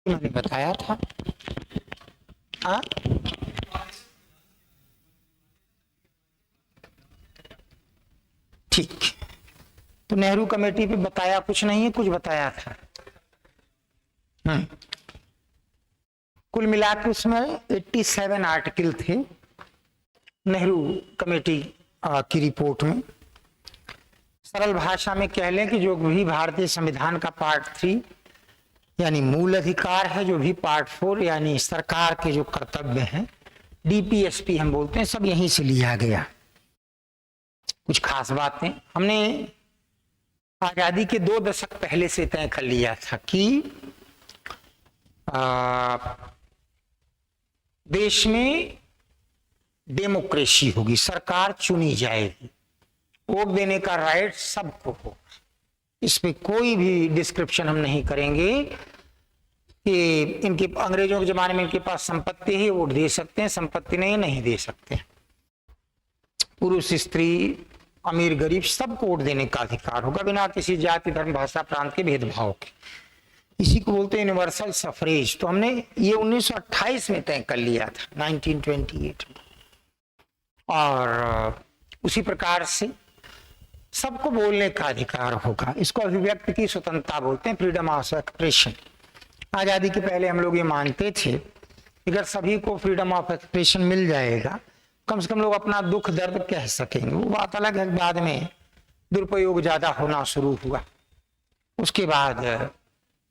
मैंने बताया था। हाँ, ठीक। तो नेहरू कमेटी पे बताया कुछ नहीं है, कुछ बताया था। कुल मिलाकर उसमें 87 आर्टिकल थे नेहरू कमेटी की रिपोर्ट में। सरल भाषा में कह लें कि जो भी भारतीय संविधान का पार्ट 3 यानी मूल अधिकार है, जो भी पार्ट 4 यानी सरकार के जो कर्तव्य हैं, डीपीएसपी हम बोलते हैं, सब यहीं से लिया गया। कुछ खास बातें हमने आजादी के 2 दशक पहले से तय कर लिया था कि देश में डेमोक्रेसी होगी, सरकार चुनी जाएगी, वोट देने का राइट सबको हो। इसमें कोई भी डिस्क्रिप्शन हम नहीं करेंगे कि इनके अंग्रेजों के जमाने में इनके पास संपत्ति है, वोट दे सकते हैं, संपत्ति नहीं दे सकते। पुरुष स्त्री अमीर गरीब सबको वोट देने का अधिकार होगा, बिना किसी जाति धर्म भाषा प्रांत के भेदभाव के। इसी को बोलते हैं यूनिवर्सल सफरेज। तो हमने ये 1928 में तय कर लिया था, 1928 में। और उसी प्रकार से सबको बोलने का अधिकार होगा। इसको अभिव्यक्ति की स्वतंत्रता बोलते हैं, फ्रीडम ऑफ एक्सप्रेशन। आजादी के पहले हम लोग ये मानते थे अगर सभी को फ्रीडम ऑफ एक्सप्रेशन मिल जाएगा, कम से कम लोग अपना दुख दर्द कह सकेंगे। वो बात अलग है, बाद में दुरुपयोग ज्यादा होना शुरू हुआ। उसके बाद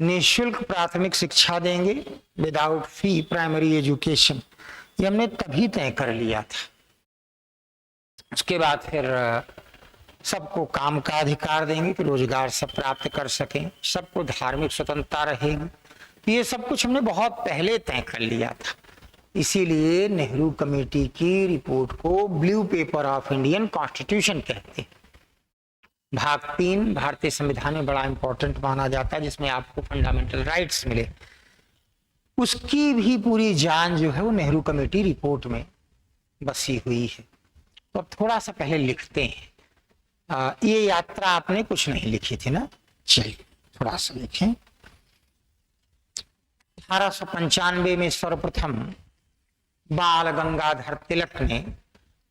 निःशुल्क प्राथमिक शिक्षा देंगे, विदाउट फी प्राइमरी एजुकेशन, ये हमने तभी तय कर लिया था। उसके बाद फिर सबको काम का अधिकार देंगे कि रोजगार सब प्राप्त कर सकें, सबको धार्मिक स्वतंत्रता रहेगी। ये सब कुछ हमने बहुत पहले तय कर लिया था। इसीलिए नेहरू कमेटी की रिपोर्ट को blue paper of Indian constitution कहते हैं। भाग 3 भारतीय संविधान में बड़ा इंपॉर्टेंट माना जाता है, जिसमें आपको फंडामेंटल राइट्स मिले। उसकी भी पूरी जान जो है वो नेहरू कमेटी रिपोर्ट में बसी हुई है। तो अब थोड़ा सा पहले लिखते हैं। ये यात्रा आपने कुछ नहीं लिखी थी ना, चलिए थोड़ा सा लिखें। 1895 में सर्वप्रथम बाल गंगाधर तिलक ने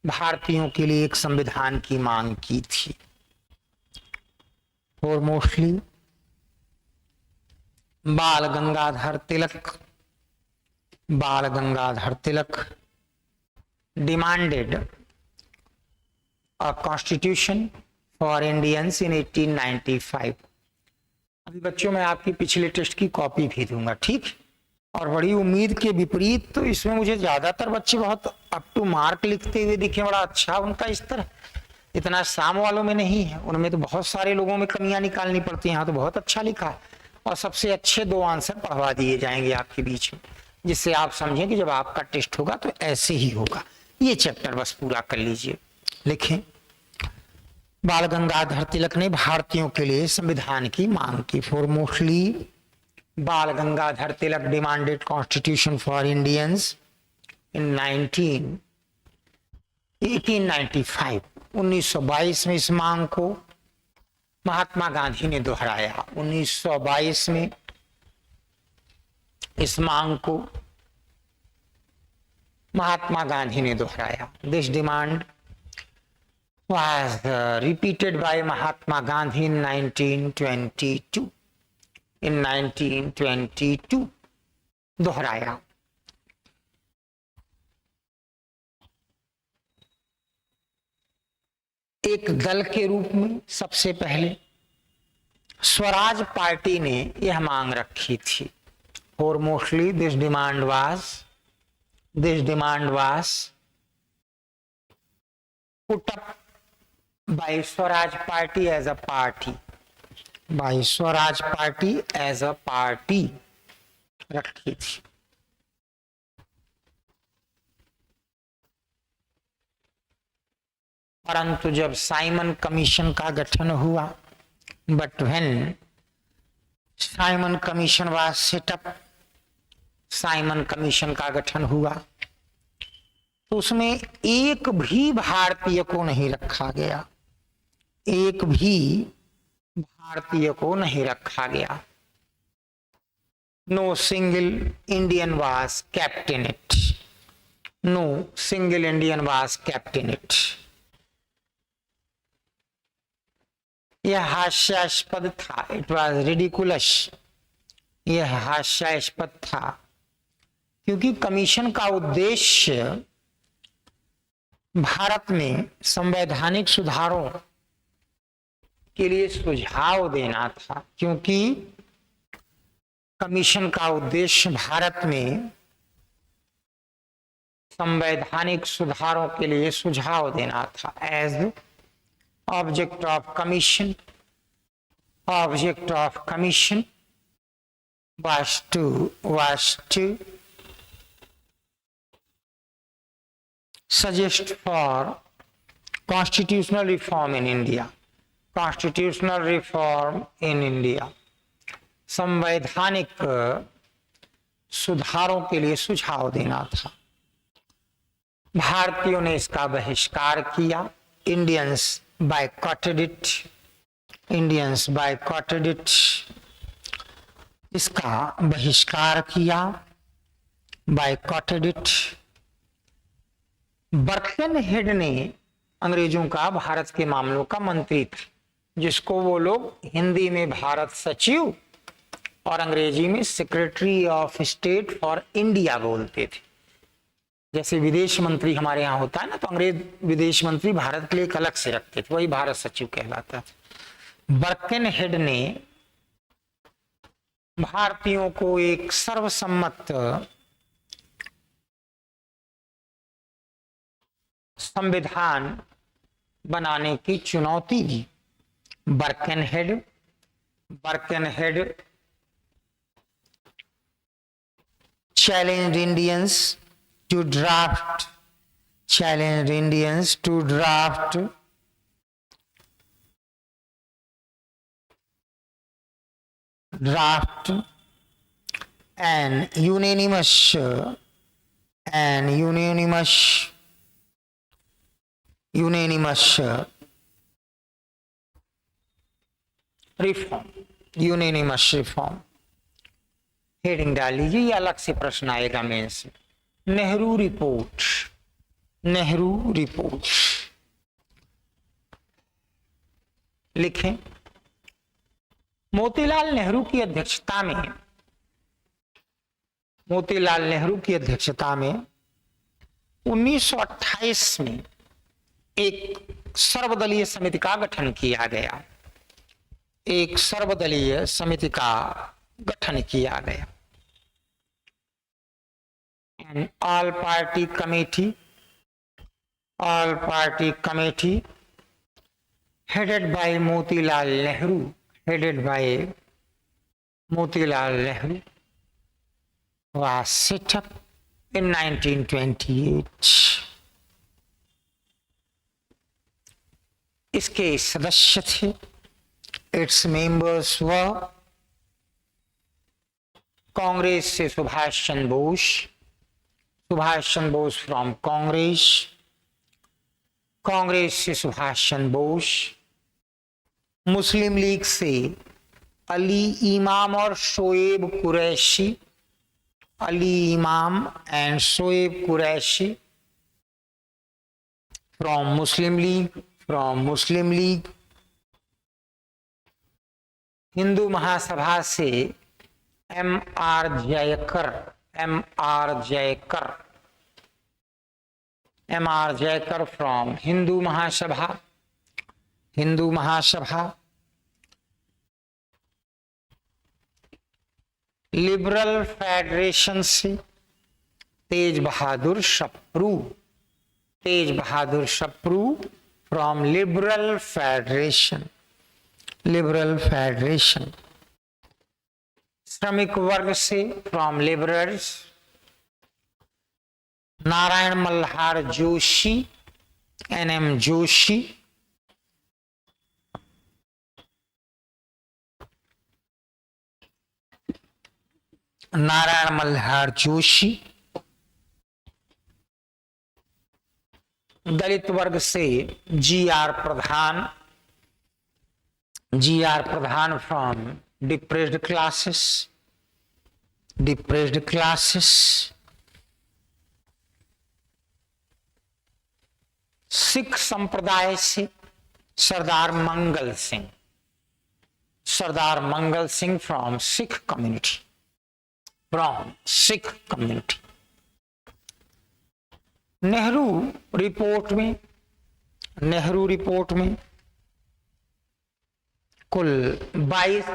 भारतीयों के लिए एक संविधान की मांग की थी। और mostly Bal Gangadhar Tilak demanded a constitution for Indians in 1895। अभी बच्चों मैं आपकी पिछले टेस्ट की कॉपी भी दूंगा, ठीक। और बड़ी उम्मीद के विपरीत तो इसमें मुझे ज्यादातर बच्चे बहुत अप टू मार्क लिखते हुए दिखे, बड़ा अच्छा उनका स्तर। इतना शाम वालों में नहीं है, उनमें तो बहुत सारे लोगों में कमियां निकालनी पड़ती हैं। यहाँ तो बहुत अच्छा लिखा है और सबसे अच्छे 2 आंसर पढ़वा दिए जाएंगे आपके बीच में, जिससे आप समझें कि जब आपका टेस्ट होगा तो ऐसे ही होगा। ये चैप्टर बस पूरा कर लीजिए। लिखें, बाल गंगाधर तिलक ने भारतीयों के लिए संविधान की मांग की। For mostly Bal Gangadhar Tilak demanded constitution for Indians in 1895। 1922 में इस मांग को महात्मा गांधी ने दोहराया। 1922 में इस मांग को महात्मा गांधी ने दोहराया। This demand was repeated by Mahatma Gandhi in 1922. In 1922 दोहराया। एक दल के रूप में सबसे पहले स्वराज पार्टी ने यह मांग रखी थी। और mostly this demand was put up by Swaraj Party as a party, रखी थी। परंतु जब साइमन कमीशन का गठन हुआ, but when Simon commission was set up, Simon commission का गठन हुआ तो उसमें एक भी भारतीय को नहीं रखा गया, एक भी भारतीय को नहीं रखा गया। No single Indian was kept in it. No single Indian was kept in it. यह हास्यास्पद था. It was ridiculous. यह हास्यास्पद था क्योंकि कमीशन का उद्देश्य भारत में संवैधानिक सुधारों के लिए सुझाव देना था. क्योंकि कमीशन का उद्देश्य भारत में संवैधानिक सुधारों के लिए सुझाव देना था. As object of commission, object of commission was to suggest for constitutional reform in India. Constitutional reform in India. संवैधानिक सुधारों के लिए सुझाव देना था. भारतीयों ने इसका बहिष्कार किया. Indians बायकॉटेड it. Indians बायकॉटेड it. इसका बहिष्कार किया. बायकॉटेड इट. बर्कनहेड ने अंग्रेजों का भारत के मामलों का मंत्री था, जिसको वो लोग हिंदी में भारत सचिव और अंग्रेजी में secretary of state for India बोलते थे. जैसे विदेश मंत्री हमारे यहाँ होता है ना, तो अंग्रेज विदेश मंत्री भारत के लिए एक अलग से रखते थे, वही भारत सचिव कहलाता था. बर्कनहेड ने भारतीयों को एक सर्वसम्मत संविधान बनाने की चुनौती दी. Birkenhead challenged Indians to draft an unanimous reform. Heading डाल लीजिए, ये अलग से प्रश्न आएगा मेंस में. नेहरू रिपोर्ट. लिखें. मोतीलाल नेहरू की अध्यक्षता में 1928 में एक सर्वदलीय समिति का गठन किया गया. An all-party committee headed by Motilal Nehru was set up in 1928. इसके सदस्य थे. Its members were कांग्रेस से सुभाष चंद्र बोस फ्रॉम कांग्रेस से सुभाष चंद्र बोस. मुस्लिम लीग से अली इमाम और शोएब कुरैशी. Ali Imam and Shoaib Qureshi from Muslim League. हिंदू महासभा से M R Jayakar from Hindu Mahasabha. Liberal Federation से तेज बहादुर सप्रू फ्रॉम लिबरल फेडरेशन. श्रमिक वर्ग से from liberals Narayan Malhar Joshi, NM Joshi. Narayan Malhar Joshi. दलित वर्ग से GR Pradhan from depressed classes. Depressed classes, Sikh संप्रदाय से Sardar Mangal Singh, Sardar Mangal Singh from Sikh community, from Sikh community. Nehru report में, नेहरू रिपोर्ट में कुल 22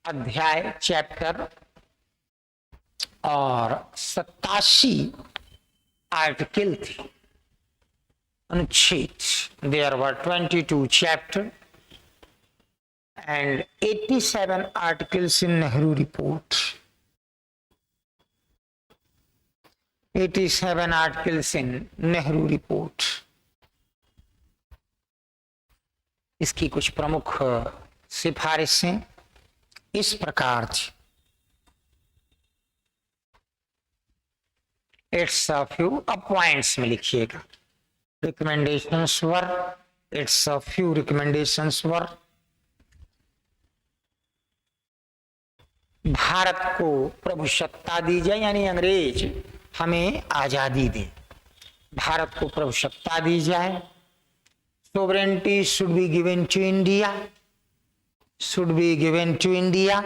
अध्याय, चैप्टर और 87 आर्टिकल थे, अनुच्छेद। There were 22 chapter and 87 articles in Nehru report. 87 articles in Nehru report. इसकी कुछ प्रमुख सिफारिशें इस प्रकार थी। इट्स अ फ्यू, अब पॉइंट्स में लिखिएगा। Recommendations were, it's a few recommendations were, Bharat को प्रभुसत्ता दी जाए, यानी अंग्रेज हमें आजादी दे, भारत को प्रभुसत्ता दी जाए। Sovereignty should be given to India, should be given to India.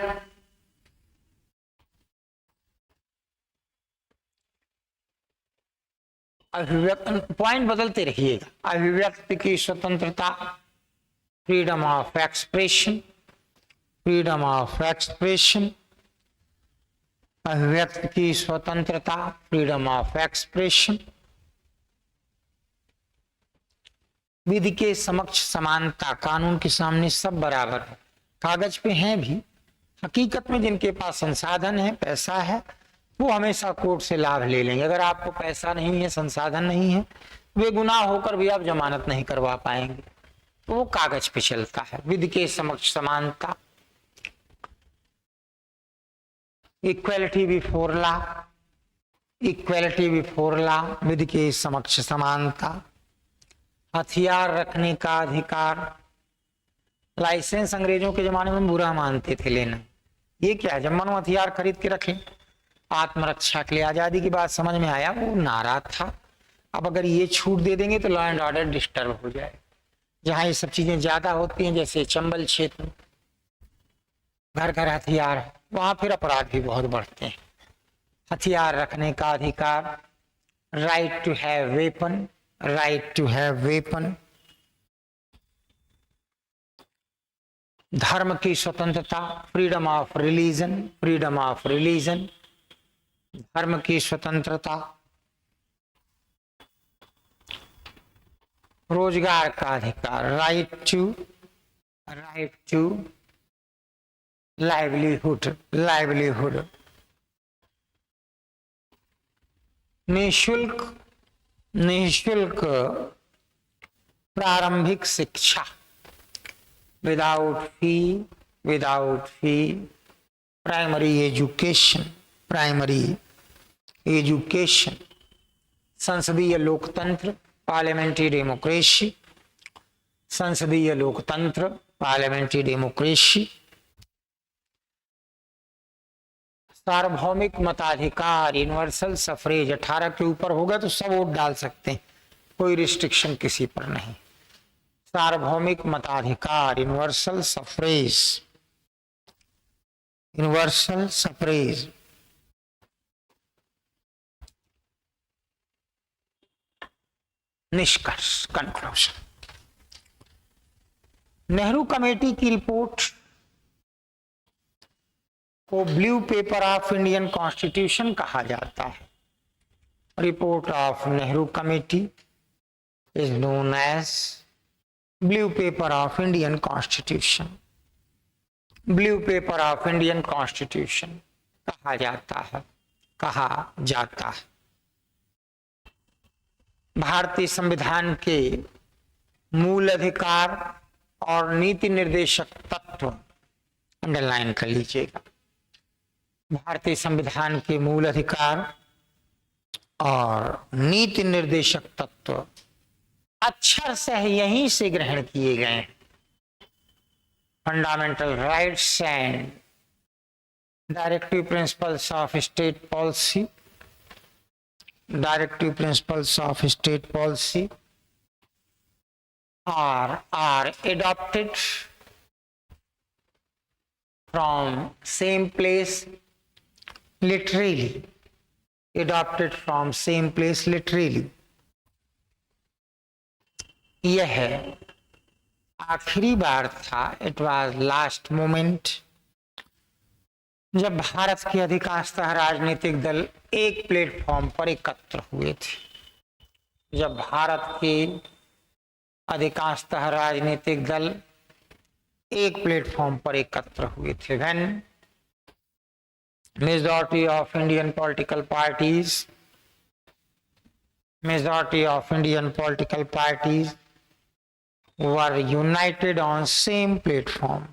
अभिव्यक्ति, पॉइंट बदलते रहिएगा। अभिव्यक्ति की स्वतंत्रता, freedom of expression, freedom of expression, अभिव्यक्ति की स्वतंत्रता, फ्रीडम ऑफ एक्सप्रेशन। विधि के समक्ष समानता, कानून के सामने सब बराबर है। कागज पे हैं भी, हकीकत में जिनके पास संसाधन है, पैसा है, वो हमेशा कोर्ट से लाभ ले लेंगे। अगर आपको पैसा नहीं है, संसाधन नहीं है, बेगुनाह होकर भी आप जमानत नहीं करवा पाएंगे, तो वो कागज पे चलता है। विधि के समक्ष समानता, equality before law, equality before law, विधि के समक्ष समानता। हथियार रखने का अधिकार, लाइसेंस अंग्रेजों के जमाने में बुरा मानते थे लेना। ये क्या है, जब मनो हथियार खरीद के रखें आत्मरक्षा के लिए। आजादी की बात समझ में आया, वो नाराज था। अब अगर ये छूट दे देंगे तो लॉ एंड ऑर्डर डिस्टर्ब हो जाए। जहां ये सब चीजें ज्यादा होती हैं, जैसे चंबल क्षेत्र, घर घर हथियार, वहां फिर अपराध भी बहुत बढ़ते हैं। हथियार रखने का अधिकार, right to have weapon, right to have weapon. धर्म की स्वतंत्रता, freedom of religion, freedom of religion, धर्म की स्वतंत्रता। रोजगार का अधिकार, राइट टू लाइवलीहुड, लाइवलीहुड। निःशुल्क प्रारंभिक शिक्षा, विदाउट फी प्राइमरी एजुकेशन, प्राइमरी एजुकेशन। संसदीय लोकतंत्र, पार्लियामेंट्री डेमोक्रेसी, संसदीय लोकतंत्र, पार्लियामेंट्री डेमोक्रेसी। सार्वभौमिक मताधिकार, यूनिवर्सल सफरेज, 18 के ऊपर होगा तो सब वोट डाल सकते हैं, कोई रिस्ट्रिक्शन किसी पर नहीं। सार्वभौमिक मताधिकार, यूनिवर्सल सफरेज, यूनिवर्सल सफरेज। निष्कर्ष, कंक्लूजन। नेहरू कमेटी की रिपोर्ट को blue paper of Indian constitution कहा जाता है। Report of Nehru committee is known as blue paper of Indian constitution, blue paper of Indian constitution कहा जाता है, कहा जाता है। भारतीय संविधान के मूल अधिकार और नीति निर्देशक तत्व, अंडरलाइन कर लीजिएगा। भारतीय संविधान के मूल अधिकार और नीति निर्देशक तत्व अक्षर से यहीं से ग्रहण किए गए हैं। Fundamental rights and Directive principles of state policy. Directive principles of state policy are adopted from same place literally. Adopted from same place literally. यह आखिरी बार था, इट वॉज लास्ट मोमेंट, जब भारत के अधिकांशतः राजनीतिक दल एक प्लेटफॉर्म पर एकत्र हुए थे। जब भारत के अधिकांशतः राजनीतिक दल एक प्लेटफॉर्म पर एकत्र हुए थे। When majority of Indian political parties were united on same platform,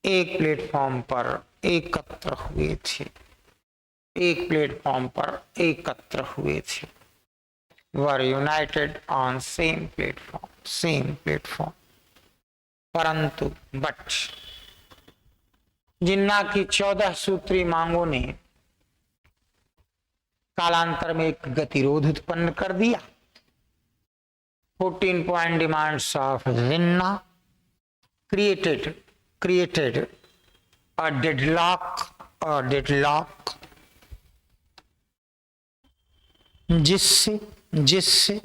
एक प्लेटफॉर्म पर एकत्र हुए थे, were united on same platform. परंतु जिन्ना की 14 सूत्री मांगों ने कालांतर में एक गतिरोध उत्पन्न कर दिया। 14 point demands of Jinnah created a deadlock, जिससे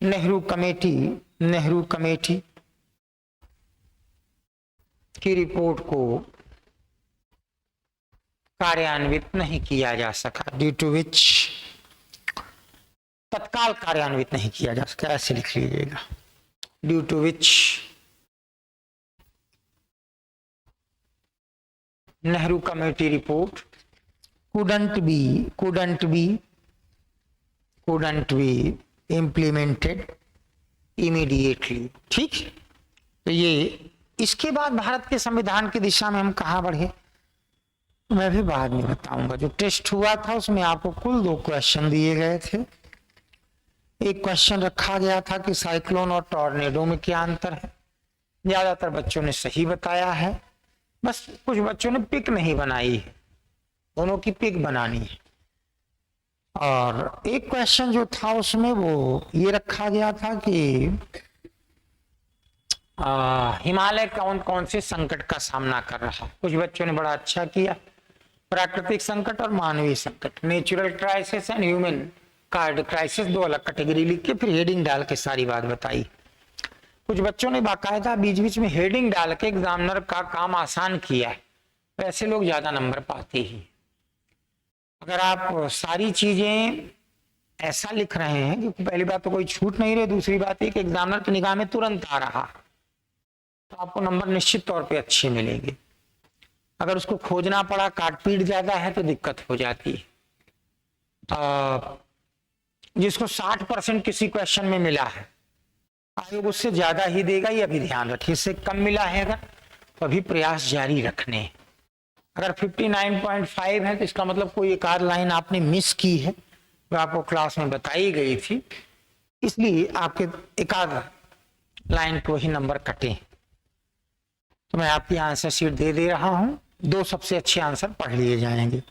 नेहरू कमेटी की रिपोर्ट को कार्यान्वित नहीं किया जा सका, ड्यू टू विच तत्काल कार्यान्वित नहीं किया जा सका, ऐसे लिख लीजिएगा, due to which Nehru committee report couldn't be implemented immediately। ठीक, तो ये इसके बाद भारत के संविधान की दिशा में हम कहाँ बढ़े मैं भी बाद में बताऊंगा। जो टेस्ट हुआ था उसमें आपको कुल 2 क्वेश्चन दिए गए थे। एक क्वेश्चन रखा गया था कि साइक्लोन और टॉर्नेडो में क्या अंतर है। ज्यादातर बच्चों ने सही बताया है, बस कुछ बच्चों ने पिक नहीं बनाई है, दोनों की पिक बनानी है। और एक क्वेश्चन जो था उसमें वो ये रखा गया था कि हिमालय कौन कौन से संकट का सामना कर रहा है। कुछ बच्चों ने बड़ा अच्छा किया, प्राकृतिक संकट और मानवीय संकट, natural crisis and human crisis, 2 अलग कैटेगरी लिख के फिर हेडिंग डाल के सारी बात बताई। कुछ बच्चों ने बाकायदा बीच बीच में हेडिंग डाल के एग्जामिनर का काम आसान किया है, वैसे लोग ज्यादा नंबर पाते ही। अगर आप सारी चीजें ऐसा लिख रहे हैं कि पहली बात तो कोई छूट नहीं रही, दूसरी बात है कि एग्जामिनर की निगाह में तुरंत आ रहा, तो आपको नंबर निश्चित तौर पे अच्छे मिलेंगे। अगर उसको खोजना पड़ा, काट पीट ज्यादा है तो दिक्कत हो जाती है। जिसको 60% किसी क्वेश्चन में मिला है, आयोग उससे ज्यादा ही देगा, ये अभी ध्यान रखिए। इससे कम मिला है अगर तो अभी प्रयास जारी रखने। अगर 59.5 है तो इसका मतलब कोई एक आध लाइन आपने मिस की है, जो आपको क्लास में बताई गई थी, इसलिए आपके एक आध लाइन को ही नंबर कटे। तो मैं आपकी आंसर शीट दे रहा हूं, 2 सबसे अच्छे आंसर पढ़ लिए जाएंगे।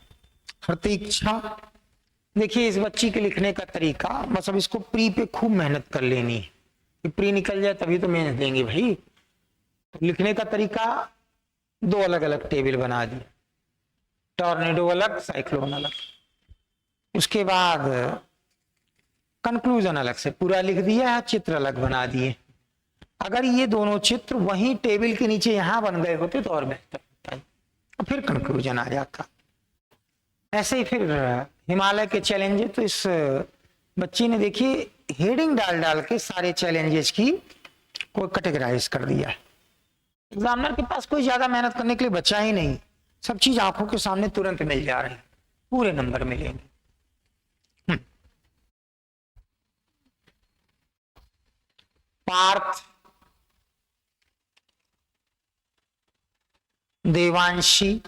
प्रतीक्षा, देखिए इस बच्ची के लिखने का तरीका, बस अब इसको प्री पे खूब मेहनत कर लेनी है कि प्री निकल जाए तभी तो मेहनत देंगे भाई। तो लिखने का तरीका 2 अलग अलग टेबल बना दिए, टॉर्नेडो अलग, साइक्लोन अलग। उसके बाद कंक्लूजन अलग से पूरा लिख दिया है, चित्र अलग बना दिए। अगर ये दोनों चित्र वहीं टेबल के नीचे यहां बन गए होते तो और बेहतर होता है, और फिर कंक्लूजन आ जाता। ऐसे ही फिर हिमालय के चैलेंजेस, तो इस बच्ची ने देखिए हेडिंग डाल डाल के सारे चैलेंजेस की को कैटेगराइज कर दिया है। एग्जामिनर के पास कोई ज्यादा मेहनत करने के लिए बचा ही नहीं, सब चीज आंखों के सामने तुरंत मिल जा रहे हैं, पूरे नंबर मिलेंगे। पार्थ, देवांशी,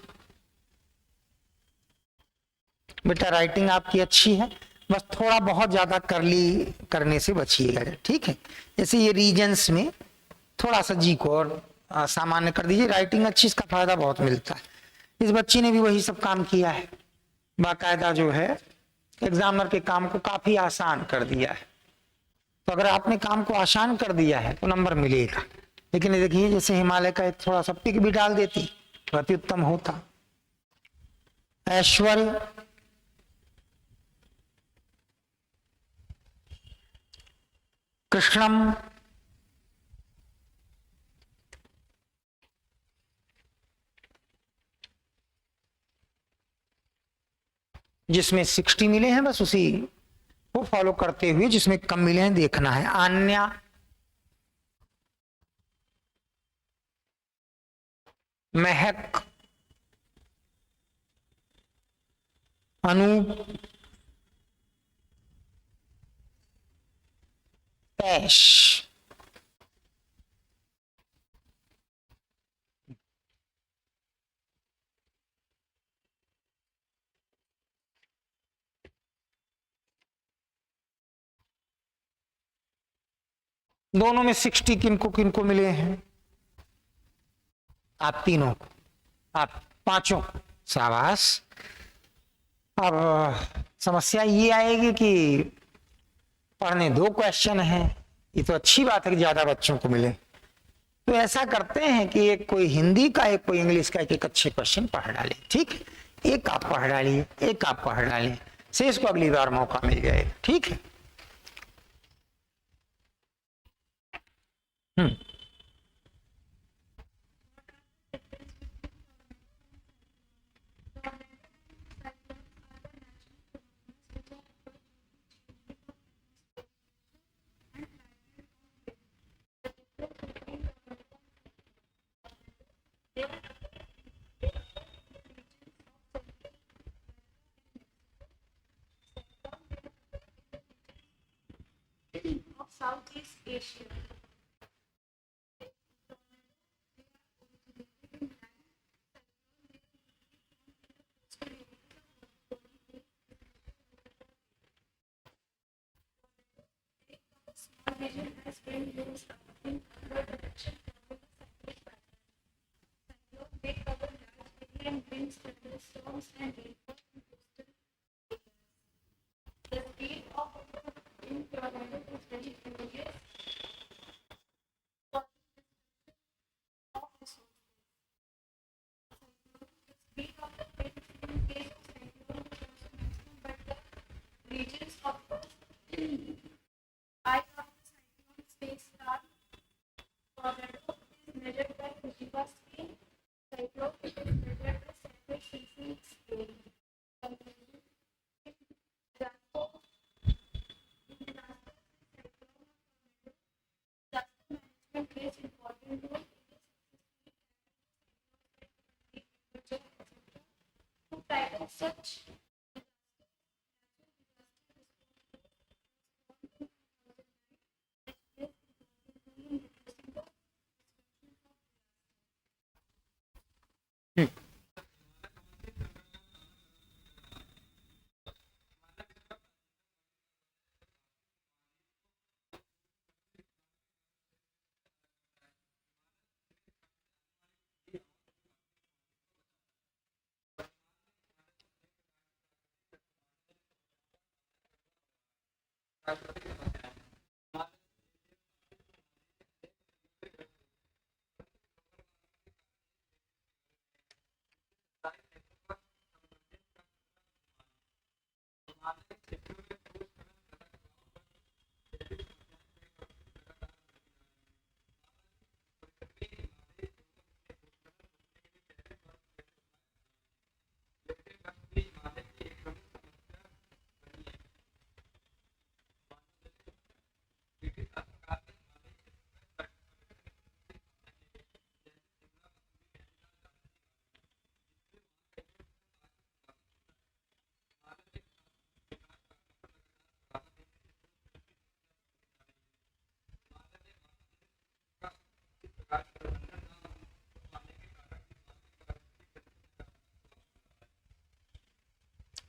बेटा राइटिंग आपकी अच्छी है, बस थोड़ा बहुत ज्यादा करली करने से बचिएगा, ठीक है। जैसे ये रीजन्स में थोड़ा सा जी को और सामान्य कर दीजिए। राइटिंग अच्छी, इसका फायदा बहुत मिलता है। इस बच्ची ने भी वही सब काम किया है, बाकायदा जो है एग्जामिनर के काम को काफी आसान कर दिया है। तो अगर आपने काम को आसान कर दिया है तो नंबर मिलेगा। लेकिन ये देखिए, जैसे हिमालय का एक थोड़ा सा पिक भी डाल देती तो अति उत्तम होता। ऐश्वर्य, कृष्णम, जिसमें 60 मिले हैं बस उसी को फॉलो करते हुए, जिसमें कम मिले हैं देखना है। आन्या, महक, अनूप, ऐश। दोनों में 60 किनको किनको मिले हैं? आप तीनों को, आप पांचों को, शाबाश। अब समस्या ये आएगी कि पढ़ने 2 क्वेश्चन हैं। ये तो अच्छी बात है कि ज्यादा बच्चों को मिले। तो ऐसा करते हैं कि एक कोई हिंदी का, एक कोई इंग्लिश का, एक अच्छे क्वेश्चन पढ़ डालें, ठीक है। एक आप पढ़ डालिए, एक आप पढ़ डालें, शेष को अगली बार मौका मिल जाएगा, ठीक है। हम्म। of Southeast Asia. Small region has been used in other direction from the cyclone pattern. Cyclone may cover large area and bring several storms and rainfall in coastal areas. The speed of in tornado is very furious. Of resources. The speed of the wind in case of cyclone is also maximum, but the regions of the eye of the cyclone space star tornado is measured by Fujiba scale. Cyclone is measured by separate seismic scale. Conclusion: in disaster cyclone disaster management plays important role in the successfully to tackle such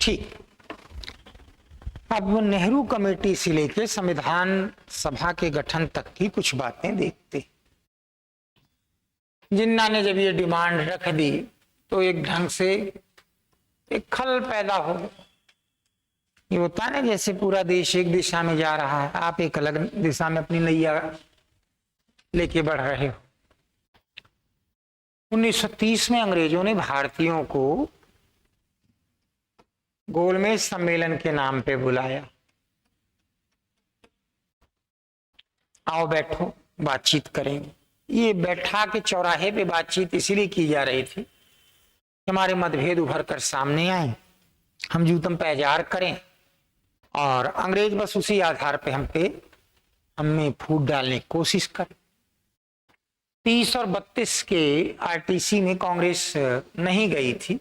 ठीक। अब Nehru committee से लेकर संविधान सभा के गठन तक की कुछ बातें देखते। जिन्ना ने जब ये डिमांड रख दी तो एक ढंग से एक खल पैदा हो गया। ये होता है ना, जैसे पूरा देश एक दिशा में जा रहा है, आप एक अलग दिशा में अपनी नैया लेके बढ़ रहे हो। 1930 में अंग्रेजों ने भारतीयों को गोलमेज सम्मेलन के नाम पे बुलाया, आओ बैठो बातचीत करेंगे। ये बैठा के चौराहे पे बातचीत इसीलिए की जा रही थी कि हमारे मतभेद उभर कर सामने आए, हम जूतम पैजार करें और अंग्रेज बस उसी आधार पे हमें फूट डालने की कोशिश करें। 30 और 32 के आरटीसी में कांग्रेस नहीं गई थी।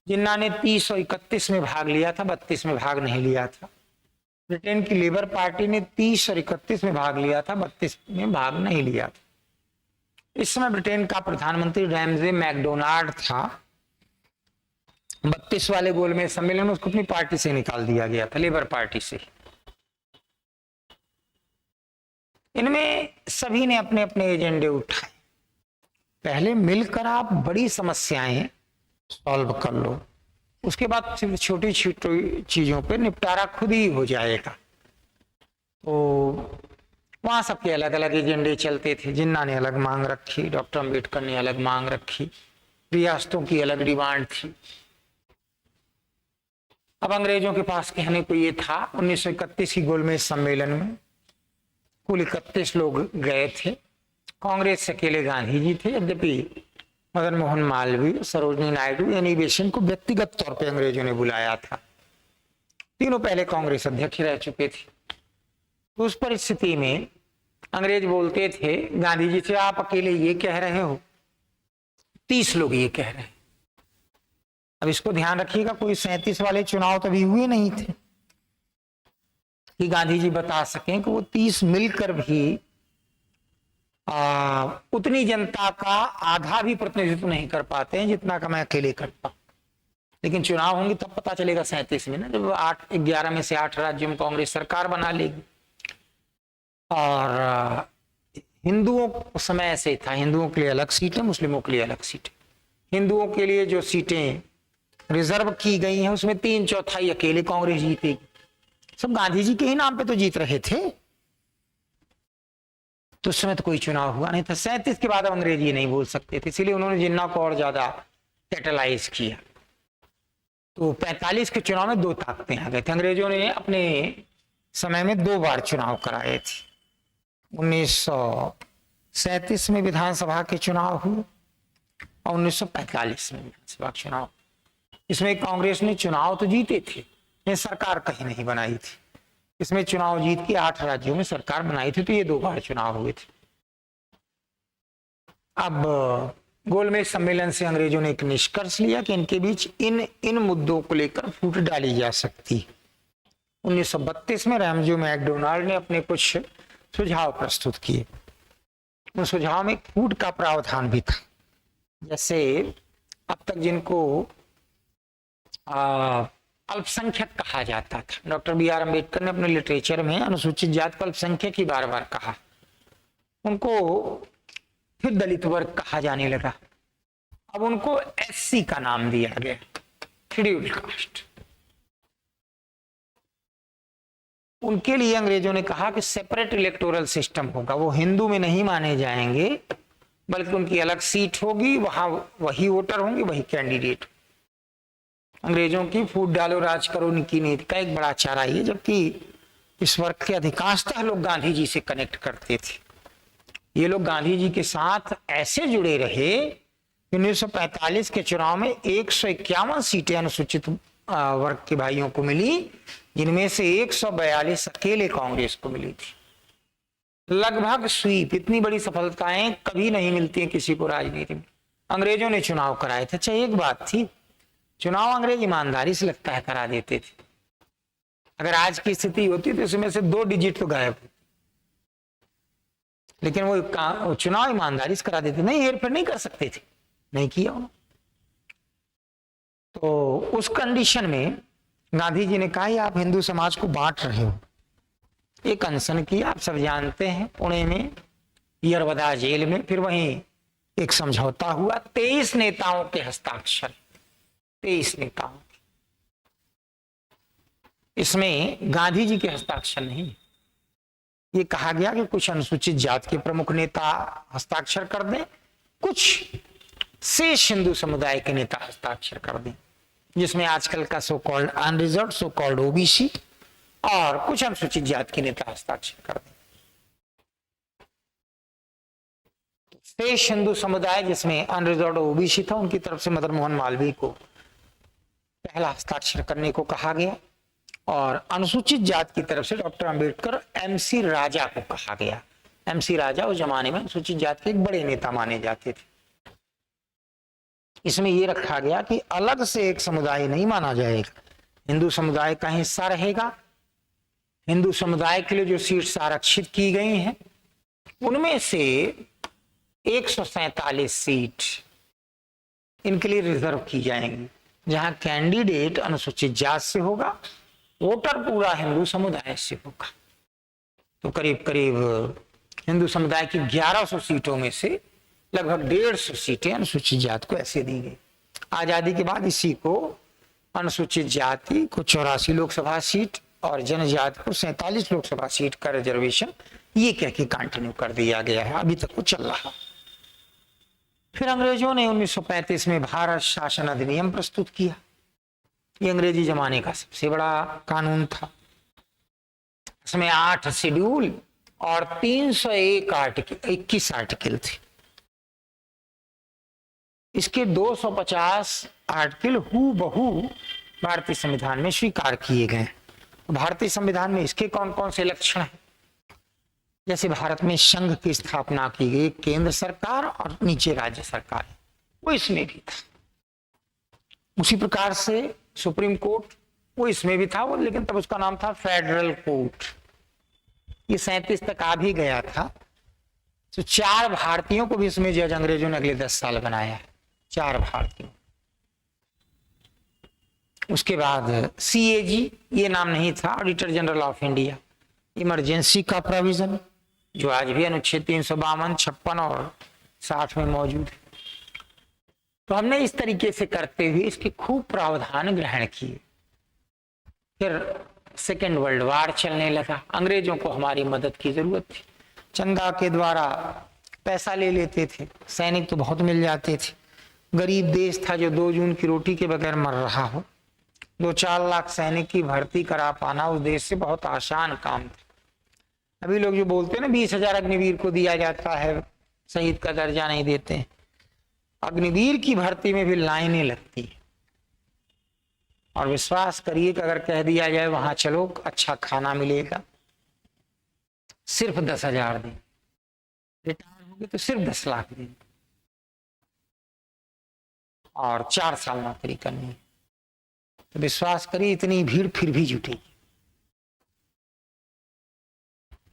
जिन्ना ने 30 और 31 में भाग लिया था, 32 में भाग नहीं लिया था। ब्रिटेन की लेबर पार्टी ने 30 और 31 में भाग लिया था, 32 में भाग नहीं लिया था। इस समय ब्रिटेन का प्रधानमंत्री रैमजे मैकडोनाल्ड था। 32 वाले गोलमेज सम्मेलन में उसको अपनी पार्टी से निकाल दिया गया था, लेबर पार्टी से। इनमें सभी ने अपने अपने एजेंडे उठाए। पहले मिलकर आप बड़ी समस्याएं सॉल्व कर लो, उसके बाद सिर्फ छोटी छोटी चीजों पे निपटारा खुद ही हो जाएगा। तो वहां सबके अलग अलग एजेंडे चलते थे। जिन्ना ने अलग मांग रखी, डॉक्टर अम्बेडकर ने अलग मांग रखी, रियासतों की अलग डिमांड थी। अब अंग्रेजों के पास कहने को ये था। 1931 की गोलमेज सम्मेलन में कुल 31 लोग गए थे। कांग्रेस से अकेले गांधी जी थे, यद्यपि मदन मोहन मालवीय, सरोजनी नायडू, एनी बेसेंट को व्यक्तिगत तौर पे अंग्रेजों ने बुलाया था। तीनों पहले कांग्रेस अध्यक्ष रह चुके थे। तो उस परिस्थिति में अंग्रेज बोलते थे गांधी जी से, आप अकेले ये कह रहे हो, 30 लोग ये कह रहे हैं। अब इसको ध्यान रखिएगा, कोई 37 वाले चुनाव तभी हुए नहीं थे कि गांधी जी बता सकें कि वो 30 मिलकर भी उतनी जनता का आधा भी प्रतिनिधित्व नहीं कर पाते हैं जितना का मैं अकेले करता हूं। लेकिन चुनाव होंगे तब पता चलेगा 37 में ना, जब 11 में से 8 राज्यों में कांग्रेस सरकार बना लेगी। और हिंदुओं को समय ऐसे था, हिंदुओं के लिए अलग सीटें, मुस्लिमों के लिए अलग सीटें। हिंदुओं के लिए जो सीटें रिजर्व की गई हैं उसमें 3/4 अकेले कांग्रेस जीतेगी। सब गांधी जी के ही नाम पे तो जीत रहे थे। तो उस समय तो कोई चुनाव हुआ नहीं था। 37 के बाद अब अंग्रेज ये नहीं बोल सकते थे, इसीलिए उन्होंने जिन्ना को और ज्यादा कैटलाइज किया। तो 45 के चुनाव में 2 ताकतें आ गए थे। अंग्रेजों ने अपने समय में 2 बार चुनाव कराए थे। 1937 में विधानसभा के चुनाव हुए और 1945 में विधानसभा चुनाव। इसमें कांग्रेस ने चुनाव तो जीते थे, ये सरकार कहीं नहीं बनाई थी। इसमें चुनाव जीत के 8 राज्यों में सरकार बनाई थी। तो ये 2 बार चुनाव हुए थे। अब गोलमेज सम्मेलन से अंग्रेजों ने एक निष्कर्ष लिया कि इनके बीच इन मुद्दों को लेकर फूट डाली जा सकती। 1932 में रैमजे मैकडोनाल्ड ने अपने कुछ सुझाव प्रस्तुत किए। उन सुझाव में फूट का प्रावधान भी था। जैसे अब तक जिनको अल्पसंख्यक कहा जाता था, डॉक्टर BR अम्बेडकर ने अपने लिटरेचर में अनुसूचित जाति को अल्पसंख्यक ही बार बार कहा। उनको फिर दलित वर्ग कहा जाने लगा। अब उनको SC का नाम दिया गया, शेड्यूल्ड कास्ट। उनके लिए अंग्रेजों ने कहा कि सेपरेट इलेक्टोरल सिस्टम होगा। वो हिंदू में नहीं माने जाएंगे, बल्कि उनकी अलग सीट होगी, वहां वही वोटर होंगे, वही कैंडिडेट। अंग्रेजों की फूट डालो राज करो की नीति का एक बड़ा चारा ये, जबकि इस वर्ग के अधिकांशतः लोग गांधी जी से कनेक्ट करते थे। ये लोग गांधी जी के साथ ऐसे जुड़े रहे। 1945 के चुनाव में 151 सीटें अनुसूचित वर्ग के भाइयों को मिली, जिनमें से 142 अकेले कांग्रेस को मिली थी। लगभग स्वीप। इतनी बड़ी सफलताएं कभी नहीं मिलती हैं किसी को राजनीति में। अंग्रेजों ने चुनाव कराए थे। अच्छा, एक बात थी, चुनाव अंग्रेज ईमानदारी से लगता है करा देते थे। अगर आज की स्थिति होती तो इसमें से 2 डिजिट तो गायब, लेकिन वो चुनाव ईमानदारी से करा देते, नहीं हेरफेर नहीं कर सकते थे, नहीं किया उन्होंने। तो उस कंडीशन में गांधी जी ने कहा ये आप हिंदू समाज को बांट रहे हो। एक अनशन की, आप सब जानते हैं, पुणे में यरवदा जेल में, फिर वहीं एक समझौता हुआ, 23 नेताओं के हस्ताक्षर, 23 नेताओं। इसमें गांधी जी के हस्ताक्षर नहीं। ये कहा गया कि कुछ अनुसूचित जाति के प्रमुख नेता हस्ताक्षर कर दें, कुछ शेष हिंदू समुदाय के नेता हस्ताक्षर कर दें, जिसमें आजकल का so called unreserved, so called OBC, और कुछ अनुसूचित जाति के नेता हस्ताक्षर कर दें। शेष हिंदू समुदाय जिसमें अनरिजर्व्ड ओबीसी था, उनकी तरफ से मदन मोहन मालवीय को पहला हस्ताक्षर करने को कहा गया, और अनुसूचित जाति की तरफ से डॉक्टर अंबेडकर, एमसी राजा को कहा गया। एमसी राजा उस जमाने में अनुसूचित जाति के एक बड़े नेता माने जाते थे। इसमें यह रखा गया कि अलग से एक समुदाय नहीं माना जाएगा, हिंदू समुदाय का हिस्सा रहेगा। हिंदू समुदाय के लिए जो सीट्स आरक्षित की गई हैं, उनमें से 147 सीट इनके लिए रिजर्व की जाएंगी, जहां कैंडिडेट अनुसूचित जाति से होगा, वोटर पूरा हिंदू समुदाय से होगा। तो करीब करीब हिंदू समुदाय की 1100 सीटों में से लगभग 150 सीटें अनुसूचित जाति को ऐसे दी गई। आजादी के बाद इसी को अनुसूचित जाति को 84 लोकसभा सीट और जनजाति को 47 लोकसभा सीट का रिजर्वेशन ये कह के कंटिन्यू कर दिया गया है, अभी तक वो चल रहा। फिर अंग्रेजों ने 1935 में भारत शासन अधिनियम प्रस्तुत किया। ये अंग्रेजी जमाने का सबसे बड़ा कानून था। इसमें 8 शेड्यूल और 301 आर्टिकल, 21 आर्टिकल थे। इसके 250 आर्टिकल हूबहू भारतीय संविधान में स्वीकार किए गए। भारतीय संविधान में इसके कौन कौन से लक्षण हैं? जैसे भारत में संघ की स्थापना की गई, केंद्र सरकार और नीचे राज्य सरकार, वो इसमें भी था। उसी प्रकार से सुप्रीम कोर्ट, वो इसमें भी था, वो लेकिन तब उसका नाम था फेडरल कोर्ट। ये 37 तक आ भी गया था। तो 4 भारतीयों को भी इसमें जज अंग्रेजों ने अगले 10 साल बनाया, 4 भारतीयों। उसके बाद सीएजी, ये नाम नहीं था, auditor general of India. Emergency का प्रोविजन जो आज भी अनुच्छेद 352, 56 और 60 में मौजूद है। तो हमने इस तरीके से करते हुए इसके खूब प्रावधान ग्रहण किए। फिर सेकेंड वर्ल्ड वार चलने लगा। अंग्रेजों को हमारी मदद की जरूरत थी। चंदा के द्वारा पैसा ले लेते थे, सैनिक तो बहुत मिल जाते थे। गरीब देश था जो 2 जून की रोटी के बगैर मर रहा हो। 2-4 लाख सैनिक की भर्ती करा पाना उस देश से बहुत आसान काम था। अभी लोग जो बोलते हैं ना 20,000 अग्निवीर को दिया जाता है, शहीद का दर्जा नहीं देते हैं। अग्निवीर की भर्ती में भी लाइनें लगती है, और विश्वास करिए कि अगर कह दिया जाए वहां चलो अच्छा खाना मिलेगा, सिर्फ 10,000 दें, रिटायर होंगे तो सिर्फ 10 लाख दें, और 4 साल नौकरी करनी है। तो विश्वास करिए इतनी भीड़ फिर भी जुटेगी।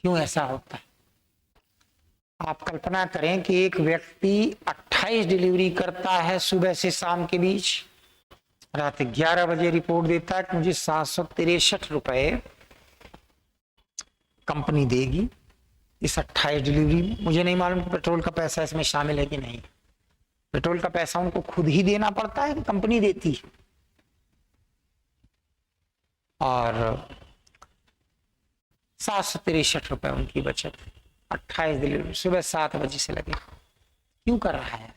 क्यों ऐसा होता है? आप कल्पना करें कि एक व्यक्ति 28 डिलीवरी करता है सुबह से शाम के बीच, रात 11 बजे रिपोर्ट देता है कि मुझे 763 रुपए कंपनी देगी इस 28 डिलीवरी में। मुझे नहीं मालूम कि पेट्रोल का पैसा इसमें शामिल है कि नहीं। पेट्रोल का पैसा उनको खुद ही देना पड़ता है कि कंपनी देती है? और 763 रुपए उनकी बचत, 28 डिलीवरी सुबह 7 बजे से लगे। क्यों कर रहा है?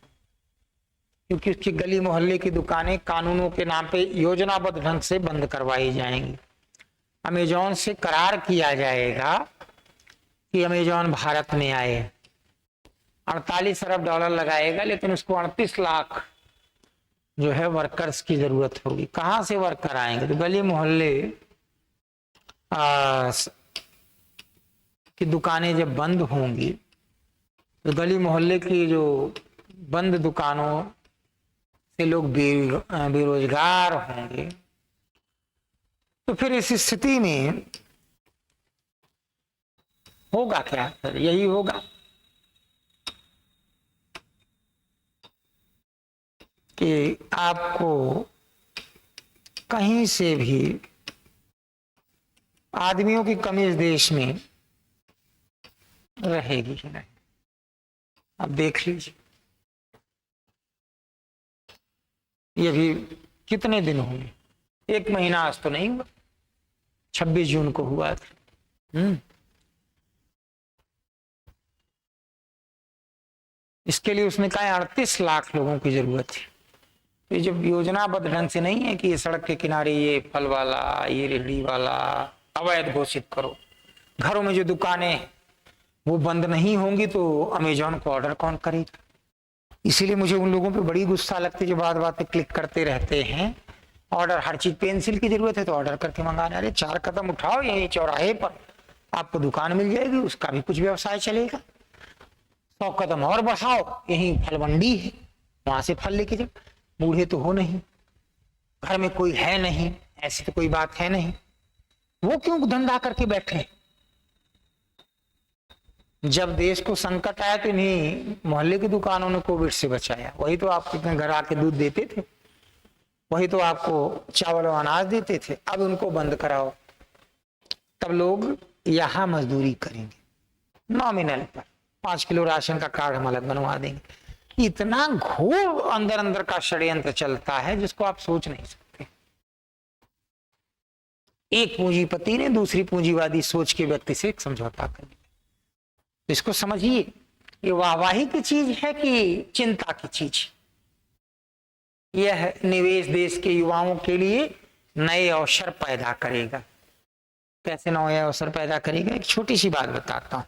क्योंकि उसकी गली मोहल्ले की दुकानें कानूनों के नाम पे योजनाबद्ध ढंग से बंद करवाई जाएंगी। अमेजॉन से करार किया जाएगा कि अमेजॉन भारत में आए, 48 अरब डॉलर लगाएगा, लेकिन उसको 38 लाख जो है वर्कर्स की जरूरत होगी। कहां से वर्कर आएंगे? तो गली मोहल्ले की दुकानें जब बंद होंगी तो गली मोहल्ले की जो बंद दुकानों से लोग बेरोजगार होंगे। तो फिर इस स्थिति में होगा क्या? फिर यही होगा कि आपको कहीं से भी आदमियों की कमी इस देश में रहेगी ही नहीं। अब देख लीजिए, ये भी कितने दिन हुए, 1 महीना आज तो नहीं हुआ, 26 जून को हुआ था। इसके लिए उसने कहा 38 लाख लोगों की जरूरत है। ये जब योजनाबद्ध ढंग से नहीं है कि ये सड़क के किनारे ये फल वाला, ये रेहड़ी वाला अवैध घोषित करो, घरों में जो दुकानें वो बंद नहीं होंगी तो अमेजोन को ऑर्डर कौन करेगा। इसीलिए मुझे उन लोगों पे बड़ी गुस्सा लगती है जो बात बात पे क्लिक करते रहते हैं। ऑर्डर, हर चीज, पेंसिल की जरूरत है तो ऑर्डर करके मंगाना। अरे 4 कदम उठाओ, यही चौराहे पर आपको दुकान मिल जाएगी, उसका भी कुछ व्यवसाय चलेगा। 100 कदम और बढ़ाओ, यही फल मंडी है, वहां से फल लेके जाओ। बूढ़े तो हो नहीं, घर में कोई है नहीं, ऐसी तो कोई बात है नहीं, वो क्यों धंधा करके बैठे। जब देश को संकट आया तो इन्हीं मोहल्ले की दुकानों ने कोविड से बचाया। वही तो आपको अपने घर आके दूध देते थे, वही तो आपको चावल और अनाज देते थे। अब उनको बंद कराओ, तब लोग यहां मजदूरी करेंगे नॉमिनल पर। 5 किलो राशन का कार्ड हम अलग बनवा देंगे। इतना घोर अंदर अंदर का षड्यंत्र चलता है जिसको आप सोच नहीं सकते। एक पूंजीपति ने दूसरी पूंजीवादी सोच के व्यक्ति से एक समझौता कर लिया। तो इसको समझिए, ये वाहवाही की चीज है कि चिंता की चीज। यह निवेश देश के युवाओं के लिए नए अवसर पैदा करेगा। कैसे नए अवसर पैदा करेगा, एक छोटी सी बात बताता हूं।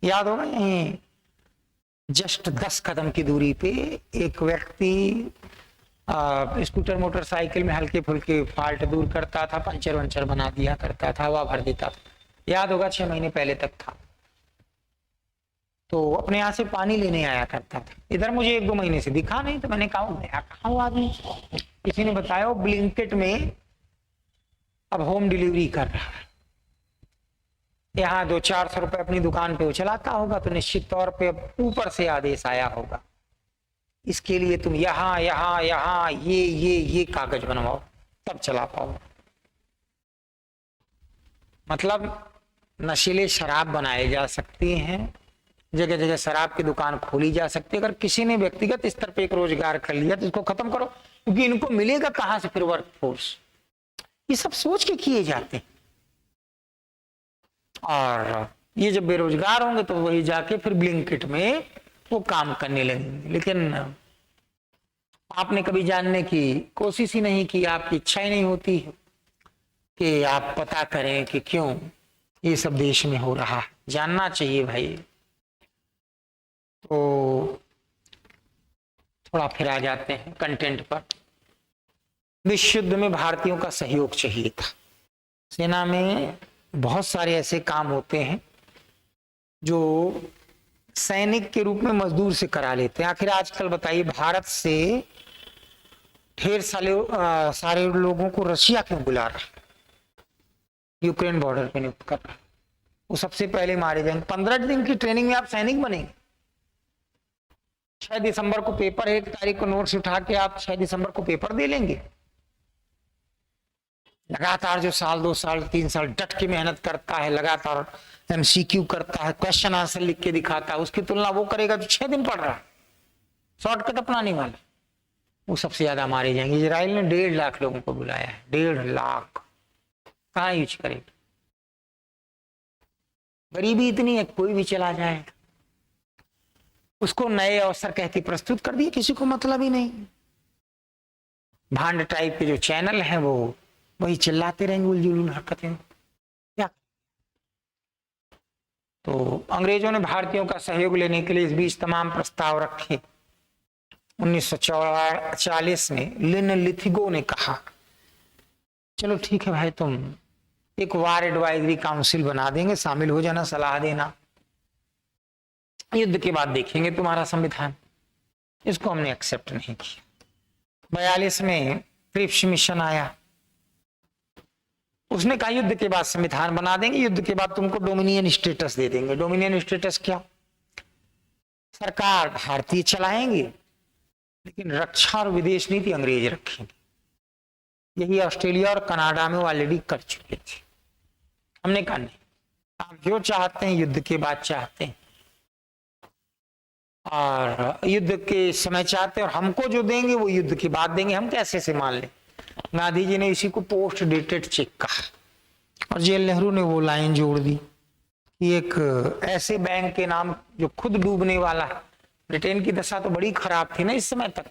याद होगा, यहीं जस्ट 10 कदम की दूरी पे एक व्यक्ति स्कूटर मोटरसाइकिल में हल्के फुल्के फॉल्ट दूर करता था, पंचर वंचर बना दिया करता था, हवा भर देता था। याद होगा 6 महीने पहले तक था। तो अपने यहाँ से पानी लेने आया करता था। इधर मुझे 1-2 महीने से दिखा नहीं, तो मैंने कहा गया कहाँ वो आदमी। किसी ने बताया ब्लिंकिट में अब होम डिलीवरी कर रहा है। यहाँ 200-400 रुपए अपनी दुकान पे वो चलाता होगा, तो निश्चित तौर पे ऊपर से आदेश आया होगा, इसके लिए तुम यहाँ यहाँ यहाँ ये कागज बनवाओ, तब चला पाओ। मतलब नशीले शराब बनाए जा सकती हैं, जगह जगह शराब की दुकान खोली जा सकती है। अगर किसी ने व्यक्तिगत स्तर पे एक रोजगार कर लिया तो इसको खत्म करो, क्योंकि इनको मिलेगा कहां से फिर वर्क फोर्स। ये सब सोच के किए जाते हैं। और ये जब बेरोजगार होंगे तो वही जाके फिर ब्लिंकिट में वो काम करने लगेंगे। लेकिन आपने कभी जानने की कोशिश ही नहीं की, आपकी इच्छा ही नहीं होती है कि आप पता करें कि क्यों ये सब देश में हो रहा है। जानना चाहिए भाई। तो थोड़ा फिर आ जाते हैं कंटेंट पर। विश्व युद्ध में भारतीयों का सहयोग चाहिए था। सेना में बहुत सारे ऐसे काम होते हैं जो सैनिक के रूप में मजदूर से करा लेते हैं। आखिर आजकल बताइए, भारत से ढेर सारे लोगों को रशिया क्यों बुला रहा है, यूक्रेन बॉर्डर पे नियुक्त कर रहा है। वो सबसे पहले मारे जाएंगे। 15 दिन की ट्रेनिंग में आप सैनिक बनेंगे। 6 दिसंबर को पेपर, 1 तारीख को नोट्स उठा के आप 6 दिसंबर को पेपर दे लेंगे। लगातार जो 1 साल 2 साल 3 साल डट के मेहनत करता है, लगातार MCQ करता है, क्वेश्चन आंसर लिख के दिखाता है, उसकी तुलना वो करेगा जो 6 दिन पढ़ रहा है, शॉर्टकट अपनाने वाला। वो सबसे ज्यादा मारे जाएंगे। इजराइल ने 1.5 लाख लोगों को बुलाया है। 1.5 लाख कहाँ यूज करेगा। गरीबी इतनी है, कोई भी चला जाएगा। उसको नए अवसर कहते प्रस्तुत कर दिए, किसी को मतलब ही नहीं। भांड टाइप के जो चैनल हैं वो वही चिल्लाते रहेंगे, उलझुल हरकतें। क्या तो अंग्रेजों ने भारतीयों का सहयोग लेने के लिए इस बीच तमाम प्रस्ताव रखे। 1940 में लिन लिथिगो ने कहा, चलो ठीक है भाई, तुम एक वार एडवाइजरी काउंसिल बना देंगे, शामिल हो जाना, सलाह देना, युद्ध के बाद देखेंगे तुम्हारा संविधान। इसको हमने एक्सेप्ट नहीं किया। 42 में क्रिप्स मिशन आया, उसने कहा युद्ध के बाद संविधान बना देंगे, युद्ध के बाद तुमको डोमिनियन स्टेटस दे देंगे। डोमिनियन स्टेटस क्या? सरकार भारतीय चलाएंगे लेकिन रक्षा और विदेश नीति अंग्रेज रखेंगे। यही ऑस्ट्रेलिया और कनाडा में ऑलरेडी कर चुके थे। हमने कहा नहीं, आप जो चाहते हैं युद्ध के बाद चाहते हैं और युद्ध के समय चाहते हैं, और हमको जो देंगे वो युद्ध के बाद देंगे, हम कैसे से मान लें। गांधी जी ने इसी को पोस्ट डेटेड चेक कहा और जेल नेहरू ने वो लाइन जोड़ दी कि एक ऐसे बैंक के नाम जो खुद डूबने वाला है। ब्रिटेन की दशा तो बड़ी खराब थी ना इस समय तक।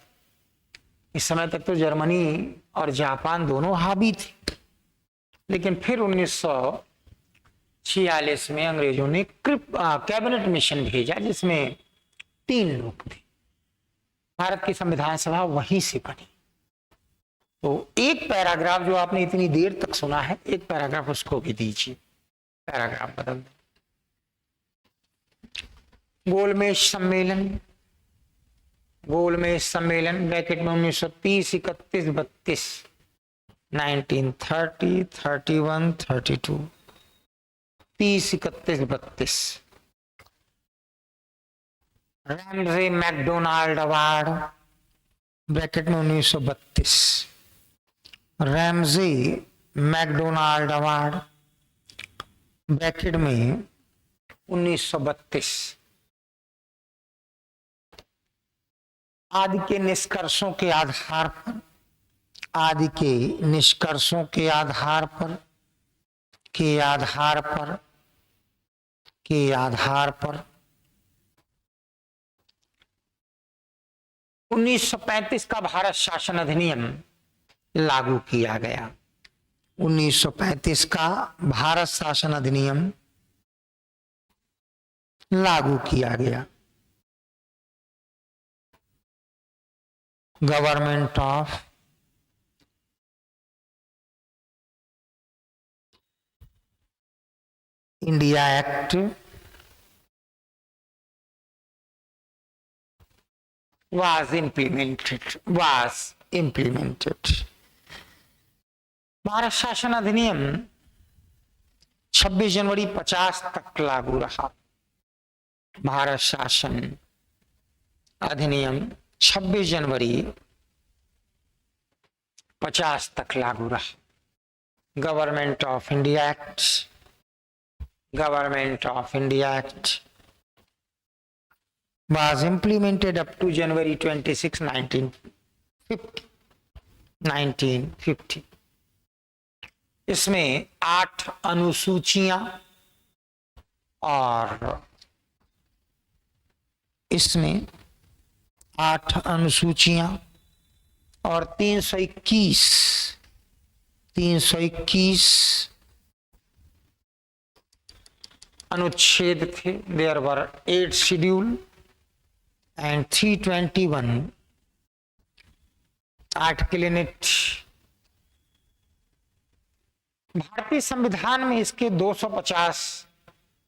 इस समय तक तो जर्मनी और जापान दोनों हावी थे, लेकिन फिर 1946 में अंग्रेजों ने कैबिनेट मिशन भेजा जिसमें 3 लोग थे। भारत की संविधान सभा वहीं से बनी। तो एक पैराग्राफ जो आपने इतनी देर तक सुना है, एक पैराग्राफ उसको भी दीजिए, पैराग्राफ बदल दें। गोलमेज सम्मेलन, गोलमेज सम्मेलन ब्रैकेट में 1930, 31, 32, 1930, 31, 32, 30, 31, 32। रैमजे मैकडोनाल्ड अवार्ड ब्रैकेट में 1932, रैमजे मैकडोनाल्ड अवार्ड ब्रैकेट में 1932। आदि के निष्कर्षों के आधार पर, आदि के निष्कर्षों के आधार पर, के आधार पर, के आधार पर 1935 का भारत शासन अधिनियम लागू किया गया। 1935 का भारत शासन अधिनियम लागू किया गया। Government of India act was implemented। Bharat शासन अधिनियम 26 जनवरी 50 तक लागू रहा। भारत शासन अधिनियम 26 जनवरी 50 तक लागू रहा। Government of India act, government of India act was implemented up to January 26, 1950। इसमें 8 अनुसूचियां और इसमें 8 अनुसूचियां और 321 अनुच्छेद थे। There were 8 schedule and 321 article in it. भारतीय संविधान में इसके 250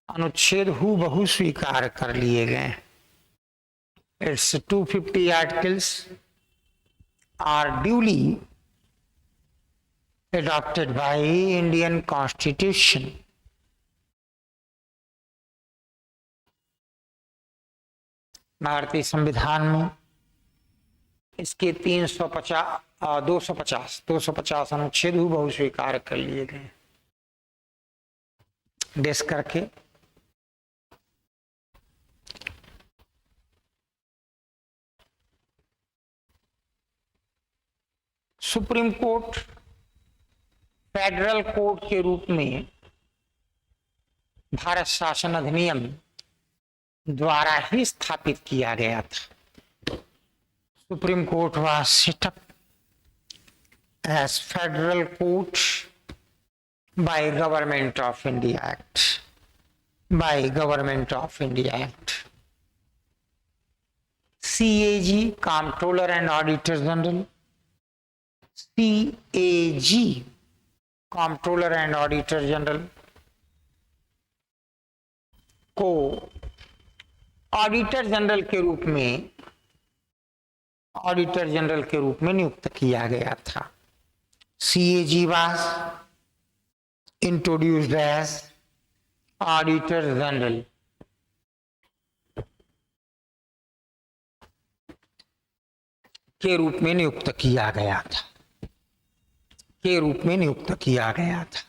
अनुच्छेद हूबहू स्वीकार कर लिए गए। It's 250 articles are duly adopted by Indian Constitution। भारतीय संविधान में इसके 250 अनुच्छेद हूबहू स्वीकार कर लिए गए। डेस्क करके सुप्रीम कोर्ट फेडरल कोर्ट के रूप में भारत शासन अधिनियम द्वारा ही स्थापित किया गया था। Supreme court was set up as federal court by government of India act, by government of India act. CAG controller and auditor general, CAG controller and auditor general को ऑडिटर जनरल के रूप में नियुक्त किया गया था। CAG was introduced as auditor general. के रूप में नियुक्त किया गया था, के रूप में नियुक्त किया गया था।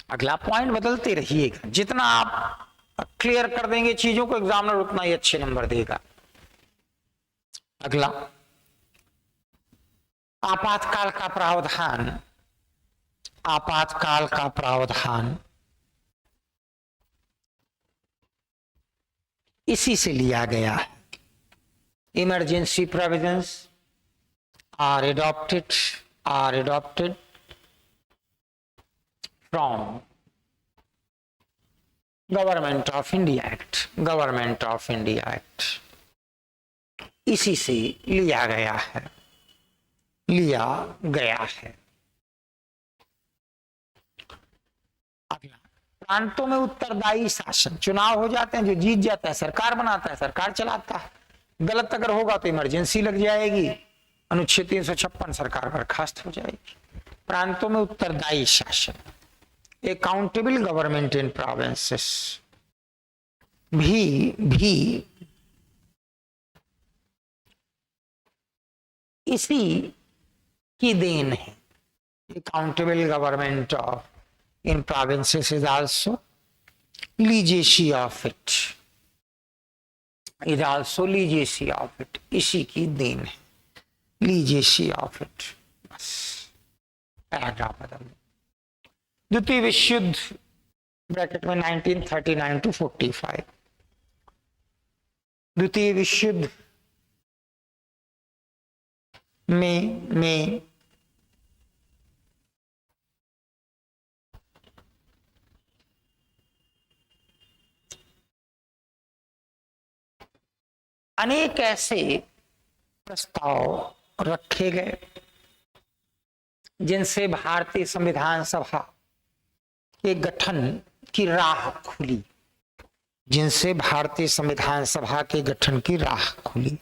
अगला पॉइंट बदलते रहिएगा, जितना आप क्लियर कर देंगे चीजों को एग्जामिनर उतना ही अच्छे नंबर देगा। अगला, आपातकाल का प्रावधान। आपातकाल का प्रावधान इसी से लिया गया है। Emergency provisions are adopted from government of India act. Government of India act इसी से लिया गया है, लिया गया है। अगला, प्रांतों में उत्तरदायी शासन। चुनाव हो जाते हैं, जो जीत जाता है सरकार बनाता है, सरकार चलाता है। गलत अगर होगा तो इमरजेंसी लग जाएगी, अनुच्छेद 356 सरकार बर्खास्त हो जाएगी। प्रांतों में उत्तरदायी शासन, अकाउंटेबल गवर्नमेंट इन प्रोविंसेस भी इसी की देन है। Accountable government of in provinces is also legacy of it, is also legacy of it, इसी की देन है, लीजेसी ऑफ इट। बस पैराग्राफ बदल। द्वितीय विश्व युद्ध ब्रैकेट में 1939 to 45। द्वितीय विश्व युद्ध में अनेक ऐसे प्रस्ताव रखे गए जिनसे भारतीय संविधान सभा के गठन की राह खुली, जिनसे भारतीय संविधान सभा के गठन की राह खुली।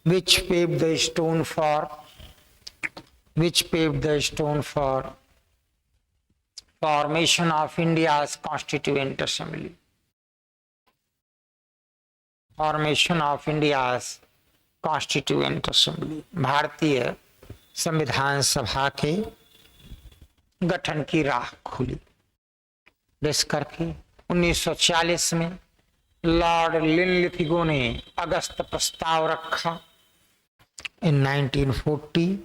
which paved the stone for formation of India's Constituent Assembly, formation of India's Constituent Assembly, भारतीय संविधान सभा के गठन की राह खुली। जिस करके 1940 में लॉर्ड लिनलिथिगो ने अगस्त प्रस्ताव रखा। In 1940,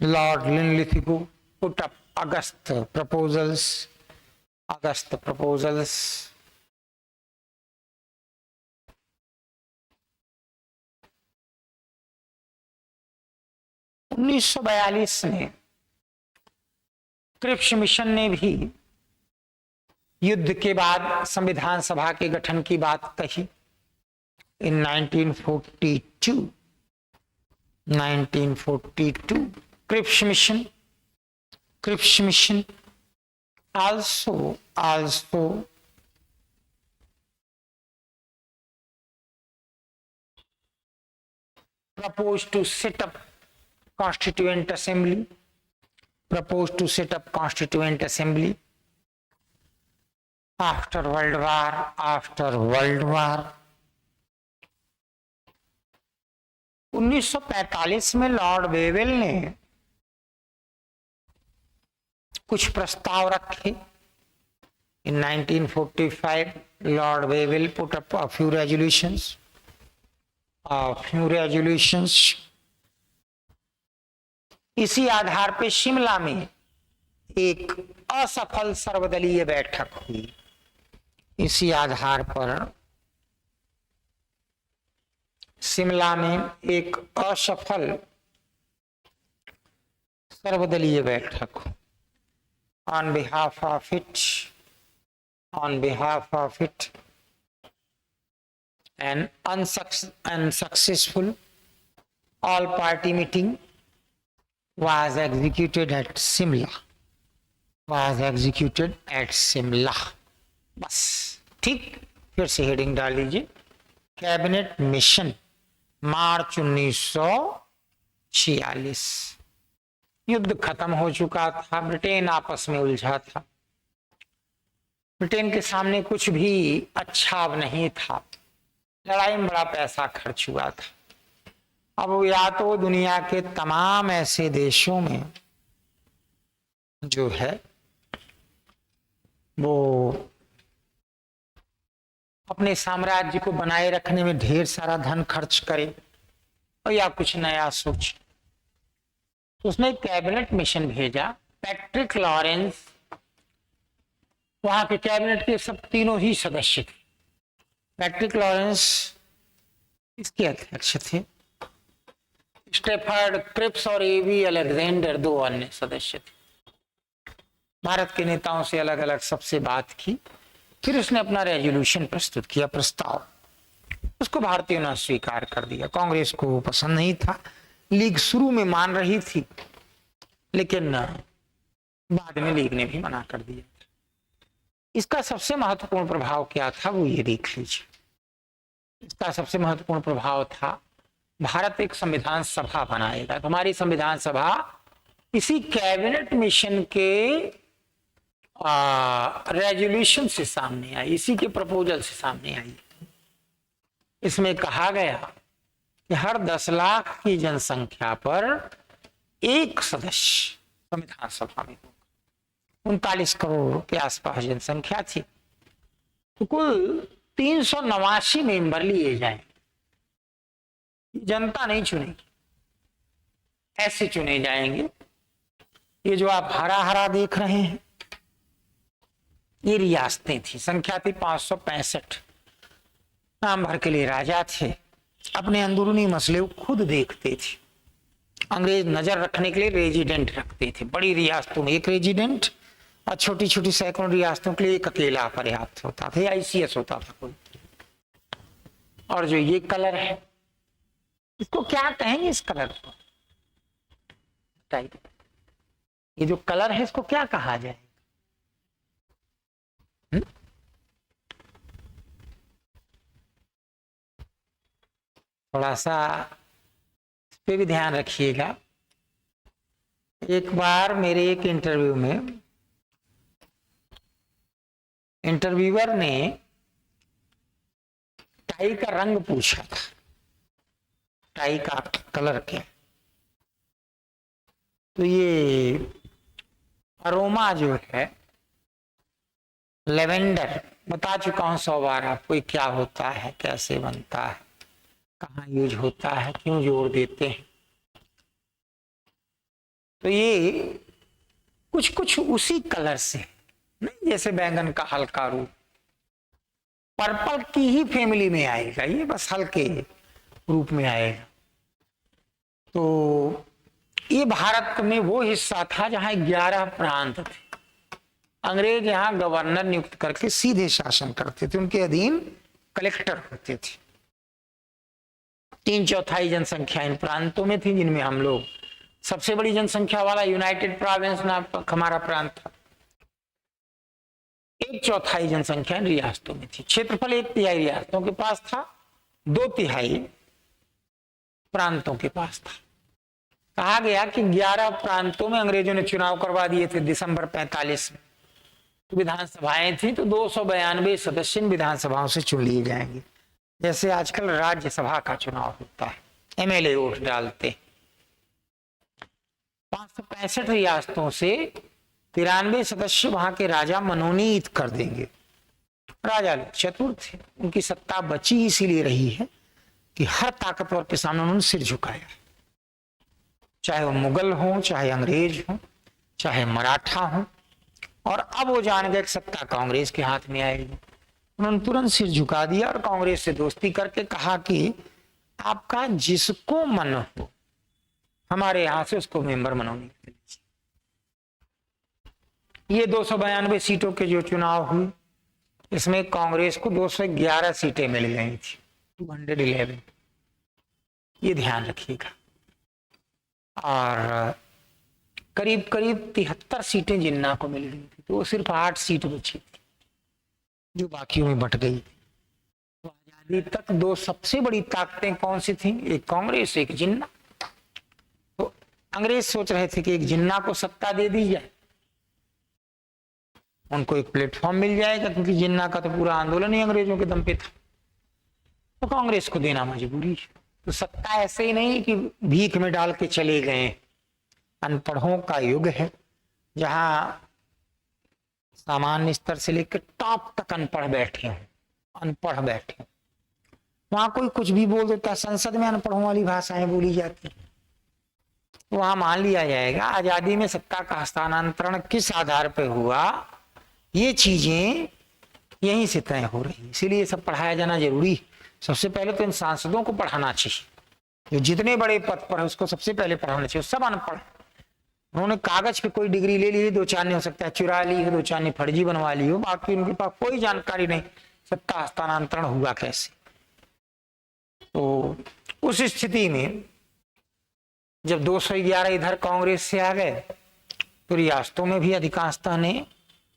Lord Linlithgow put up August proposals. 1942 में क्रिप्स मिशन ने भी युद्ध के बाद संविधान सभा के गठन की बात कही। In 1942, Cripps mission also proposed to set up Constituent Assembly, after World War। 1945 में लॉर्ड वेवेल ने कुछ प्रस्ताव रखे। In 1945, Lord Wavell put up a few resolutions। इसी आधार पे शिमला में एक असफल सर्वदलीय बैठक हुई। इसी आधार पर शिमला में एक असफल सर्वदलीय बैठक हुई। On behalf of it, an unsuccessful all-party meeting was executed at Simla। बस ठीक, फिर से हेडिंग डाल लीजिए, कैबिनेट मिशन, मार्च 1946। युद्ध खत्म हो चुका था, ब्रिटेन आपस में उलझा था, ब्रिटेन के सामने कुछ भी अच्छा नहीं था, लड़ाई में बड़ा पैसा खर्च हुआ था। अब या तो दुनिया के तमाम ऐसे देशों में जो है वो अपने साम्राज्य को बनाए रखने में ढेर सारा धन खर्च करे और या कुछ नया सोचे। तो उसने एक कैबिनेट मिशन भेजा। पैट्रिक लॉरेंस वहां के कैबिनेट के सब तीनों ही सदस्य थे। पैट्रिक लॉरेंस इसके अध्यक्ष थे। स्टेफर्ड क्रिप्स और एवी अलेक्जेंडर दो अन्य सदस्य थे। भारत के नेताओं से अलग अलग सबसे बात की, फिर उसने अपना रेजोल्यूशन प्रस्तुत किया, प्रस्ताव। उसको भारतीयों ने स्वीकार कर दिया। कांग्रेस को वो पसंद नहीं था। लीग शुरू में मान रही थी, लेकिन बाद में लीग ने भी मना कर दिया। इसका सबसे महत्वपूर्ण प्रभाव क्या था वो ये देख लीजिए। इसका सबसे महत्वपूर्ण प्रभाव था भारत एक संविधान सभा बनाएगा। तो हमारी संविधान सभा इसी कैबिनेट मिशन के रेजोल्यूशन से सामने आई, इसी के प्रपोजल से सामने आई। इसमें कहा गया कि हर 10 लाख की जनसंख्या पर एक सदस्य संविधान सभा में होगा। 39 करोड़ के आसपास जनसंख्या थी, तो कुल 389 मेंबर लिए जाए। जनता नहीं चुनेगी, ऐसे चुने जाएंगे। ये जो आप हरा हरा देख रहे हैं ये रियासतें थी। संख्या थी 565। नाम भर के लिए राजा थे। अपने अंदरूनी मसले खुद देखते थे। अंग्रेज नजर रखने के लिए रेजिडेंट रखते थे। बड़ी रियासतों में एक रेजिडेंट और छोटी छोटी सैकड़ों रियासतों के लिए एक अकेला पर्याप्त होता था, आईसीएस होता था कोई। और जो ये कलर है इसको क्या कहेंगे? इस कलर को ये जो कलर है इसको क्या कहा जाए? थोड़ा सा इस पे भी ध्यान रखिएगा। एक बार मेरे एक इंटरव्यू में इंटरव्यूअर ने टाई का रंग पूछा था, टाई का कलर क्या। तो ये अरोमा जो है लेवेंडर, बता चुका हूं 100 बार आपको ये क्या होता है, कैसे बनता है, कहाँ यूज होता है, क्यों जोड़ देते हैं। तो ये कुछ कुछ उसी कलर से नहीं, जैसे बैंगन का हल्का रूप पर्पल की ही फैमिली में आएगा, ये बस हल्के रूप में आएगा। तो ये भारत में वो हिस्सा था जहां 11 प्रांत थे। अंग्रेज यहाँ गवर्नर नियुक्त करके सीधे शासन करते थे, उनके अधीन कलेक्टर होते थे। 3/4 जनसंख्या इन प्रांतों में थी, जिनमें हम लोग सबसे बड़ी जनसंख्या वाला यूनाइटेड प्रोविंस नामक हमारा प्रांत था। 1/4 जनसंख्या इन रियासतों में थी। क्षेत्रफल 1/3 रियासतों के पास था, 2/3 प्रांतों के पास था। कहा गया कि 11 प्रांतों में अंग्रेजों ने चुनाव करवा दिए थे दिसंबर 45 में। तो विधानसभाएं थी, तो 292 सदस्य इन विधानसभाओं से चुन लिए जाएंगे, जैसे आजकल राज्यसभा का चुनाव होता है, एमएलए वोट डालते। 565 रियासतों से 93 सदस्य वहां के राजा मनोनीत कर देंगे। राजा चतुर थे, उनकी सत्ता बची इसीलिए रही है कि हर ताकतवर के सामने उन्होंने सिर झुकाया, चाहे वो मुगल हो, चाहे अंग्रेज हो, चाहे मराठा हो। और अब वो जान गए सत्ता कांग्रेस के हाथ में आएगी। उन्होंने तुरंत सिर झुका दिया और कांग्रेस से दोस्ती करके कहा कि आपका जिसको मन हो हमारे यहां से उसको मेंबर मनोनीत कर लीजिए। ये 292 सीटों के जो चुनाव हुए, इसमें कांग्रेस को 211 सीटें मिल गई थी, 211। ये ध्यान रखिएगा। और करीब करीब 73 सीटें जिन्ना को मिल गई थी, तो वो सिर्फ 8 सीट बची थी जो बाकियों में बट गई। तो आजादी तक 2 सबसे बड़ी ताकतें कौन सी थी? एक कांग्रेस, एक जिन्ना। तो अंग्रेज सोच रहे थे कि एक जिन्ना को सत्ता दे दी जाए, उनको एक प्लेटफॉर्म मिल जाएगा, क्योंकि जिन्ना का तो पूरा आंदोलन ही अंग्रेजों के दम पे था। तो कांग्रेस को देना मजबूरी है। तो सत्ता ऐसे ही नहीं कि भीख में डाल के चले गए। अनपढ़ों का युग है, जहां सामान्य स्तर से लेकर टॉप तक अनपढ़ बैठे हैं, अनपढ़ बैठे हैं। वहां कोई कुछ भी बोल देता है, संसद में अनपढ़ों वाली भाषाएं बोली जाती, वहां मान लिया जाएगा आजादी में सत्ता का हस्तांतरण किस आधार पर हुआ, ये चीजें यहीं से तय हो रही। इसीलिए सब पढ़ाया जाना जरूरी। सबसे पहले तो इन सांसदों को पढ़ाना चाहिए, जो जितने बड़े पद पर है उसको सबसे पहले पढ़ाना चाहिए। सब अनपढ़, उन्होंने कागज पे कोई डिग्री ले ली है, 2-4 ने हो सकता है चुरा ली है, 2-4 ने फर्जी बनवा ली हो, बाकी उनके पास कोई जानकारी नहीं सत्ता हस्तांतरण हुआ कैसे। तो उस स्थिति में जब 211 इधर कांग्रेस से आ गए तो रियासतों में भी अधिकांशतः ने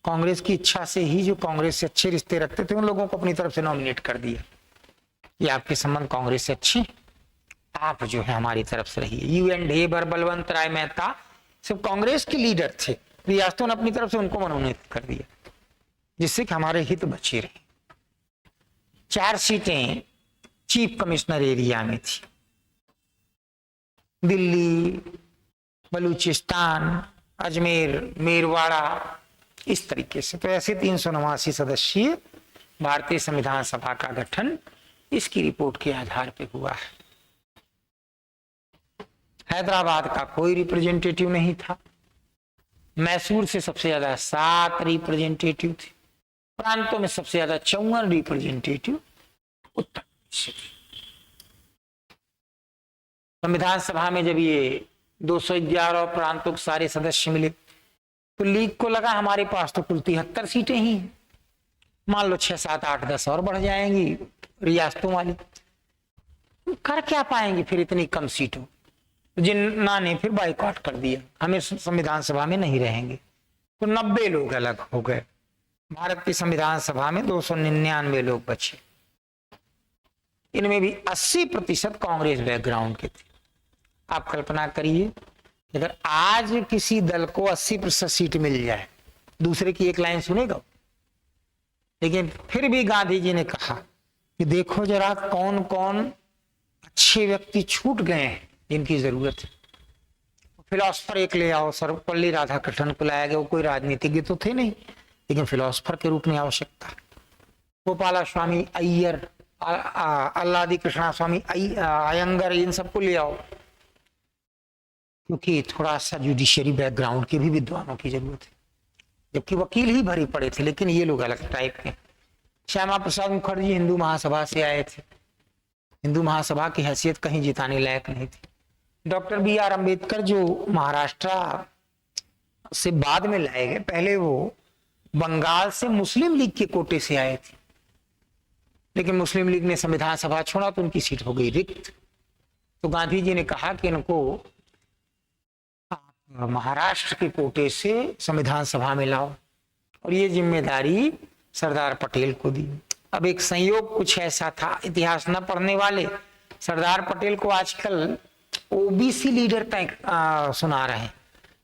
कांग्रेस की इच्छा से ही, जो कांग्रेस से अच्छे रिश्ते रखते थे, उन लोगों को अपनी तरफ से नॉमिनेट कर दिया। ये आपके संबंध कांग्रेस से अच्छे, आप जो है हमारी तरफ से रहिए। UN ढेबर, बलवंत राय मेहता सब कांग्रेस के लीडर थे, रियासतों ने अपनी तरफ से उनको मनोनीत कर दिया, जिससे कि हमारे हित बचे रहे। 4 सीटें चीफ कमिश्नर एरिया में थी, दिल्ली, बलूचिस्तान, अजमेर, मेरवाड़ा, इस तरीके से। तो ऐसे 389 सदस्यीय भारतीय संविधान सभा का गठन इसकी रिपोर्ट के आधार पर हुआ है। हैदराबाद का कोई रिप्रेजेंटेटिव नहीं था। मैसूर से सबसे ज्यादा 7 रिप्रेजेंटेटिव थे। प्रांतों में सबसे ज्यादा 54 रिप्रेजेंटेटिव उत्तर प्रदेश से थे। संविधान सभा में जब ये 211 प्रांतों के सारे सदस्य मिले तो लीग को लगा हमारे पास तो कुल 73 सीटें ही हैं, मान लो 6, 7, 8, 10 और बढ़ जाएंगी रियासतों वाली, कर क्या पाएंगे फिर इतनी कम सीटों। जिन्ना ने फिर बाइकआउट कर दिया, हमें संविधान सभा में नहीं रहेंगे। तो 90 लोग अलग हो गए। भारत की संविधान सभा में 299 लोग बचे। इनमें भी 80% कांग्रेस बैकग्राउंड के थे। आप कल्पना करिए, अगर आज किसी दल को 80% सीट मिल जाए, दूसरे की एक लाइन सुनेगा। लेकिन फिर भी गांधी जी ने कहा कि देखो जरा कौन कौन अच्छे व्यक्ति छूट गए हैं जिनकी जरूरत है। फिलोसफर एक ले आओ, सर्वपल्ली राधाकृष्णन को लाया गया। वो कोई राजनीतिज्ञ तो थे नहीं, लेकिन फिलोसफर के रूप में आवश्यकता। गोपाला स्वामी अय्यर, अल्लादी कृष्णा स्वामी अयंगर, इन सबको ले आओ, क्योंकि थोड़ा सा जुडिशियरी बैकग्राउंड के भी विद्वानों की जरूरत है। जबकि वकील ही भरे पड़े थे, लेकिन ये लोग अलग टाइप के। श्यामा प्रसाद मुखर्जी हिंदू महासभा से आए थे, हिंदू महासभा की हैसियत कहीं जिताने लायक नहीं थी। डॉक्टर BR अम्बेडकर जो महाराष्ट्र से बाद में लाए गए, पहले वो बंगाल से मुस्लिम लीग के कोटे से आए थे, लेकिन मुस्लिम लीग ने संविधान सभा छोड़ा तो उनकी सीट हो गई रिक्त। तो गांधी जी ने कहा कि इनको महाराष्ट्र के कोटे से संविधान सभा में लाओ, और ये जिम्मेदारी सरदार पटेल को दी। अब एक संयोग कुछ ऐसा था, इतिहास न पढ़ने वाले सरदार पटेल को आजकल OBC लीडर सुना रहे हैं।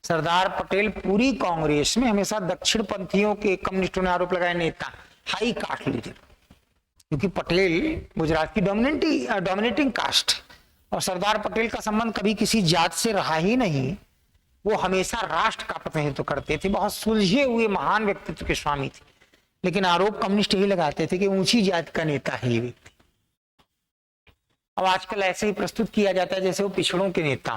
सरदार पटेल पूरी कांग्रेस में हमेशा दक्षिण पंथियों के, कम्युनिस्टों ने आरोप लगाया, नेता हाई कास्ट लीडर, क्योंकि पटेल गुजरात की डोमिनेटिंग कास्ट, और सरदार पटेल का संबंध कभी किसी जात से रहा ही नहीं। वो हमेशा राष्ट्र का प्रतिनिधित्व करते थे, बहुत सुलझे हुए महान व्यक्तित्व के स्वामी थे, लेकिन आरोप कम्युनिस्ट ही लगाते थे कि ऊंची जात का नेता है ये व्यक्ति। अब आजकल ऐसे ही प्रस्तुत किया जाता है जैसे वो पिछड़ों के नेता,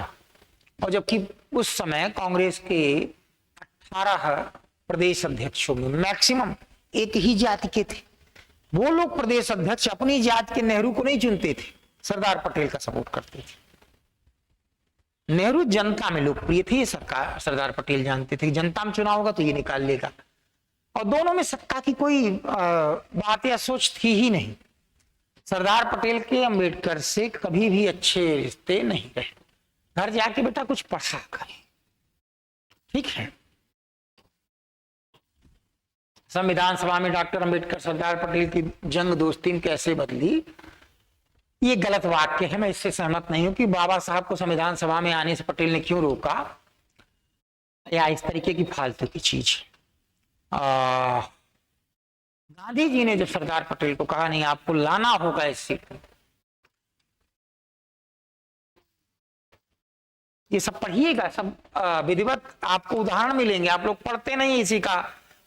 और जबकि उस समय कांग्रेस के 18 प्रदेश अध्यक्षों में मैक्सिमम एक ही जाति के थे। वो लोग प्रदेश अध्यक्ष अपनी जात के नेहरू को नहीं चुनते थे, सरदार पटेल का सपोर्ट करते थे। नेहरू जनता में लोकप्रिय थे, सरदार पटेल जानते थे कि जनता में चुनाव होगा तो ये निकाल लेगा, और दोनों में सत्ता की कोई बात या सोच थी ही नहीं। सरदार पटेल के अम्बेडकर से कभी भी अच्छे रिश्ते नहीं रहे। घर जाके बेटा कुछ पढ़ा करें, ठीक है। संविधान सभा में डॉक्टर अम्बेडकर सरदार पटेल की जंग दोस्ती कैसे बदली, ये गलत वाक्य है, मैं इससे सहमत नहीं हूं कि बाबा साहब को संविधान सभा में आने से पटेल ने क्यों रोका, या इस तरीके की फालतू की चीज। गांधी जी ने जब सरदार पटेल को कहा नहीं आपको लाना होगा इस सीट पर, ये सब पढ़िएगा, सब विधिवत आपको उदाहरण मिलेंगे, आप लोग पढ़ते नहीं इसी का,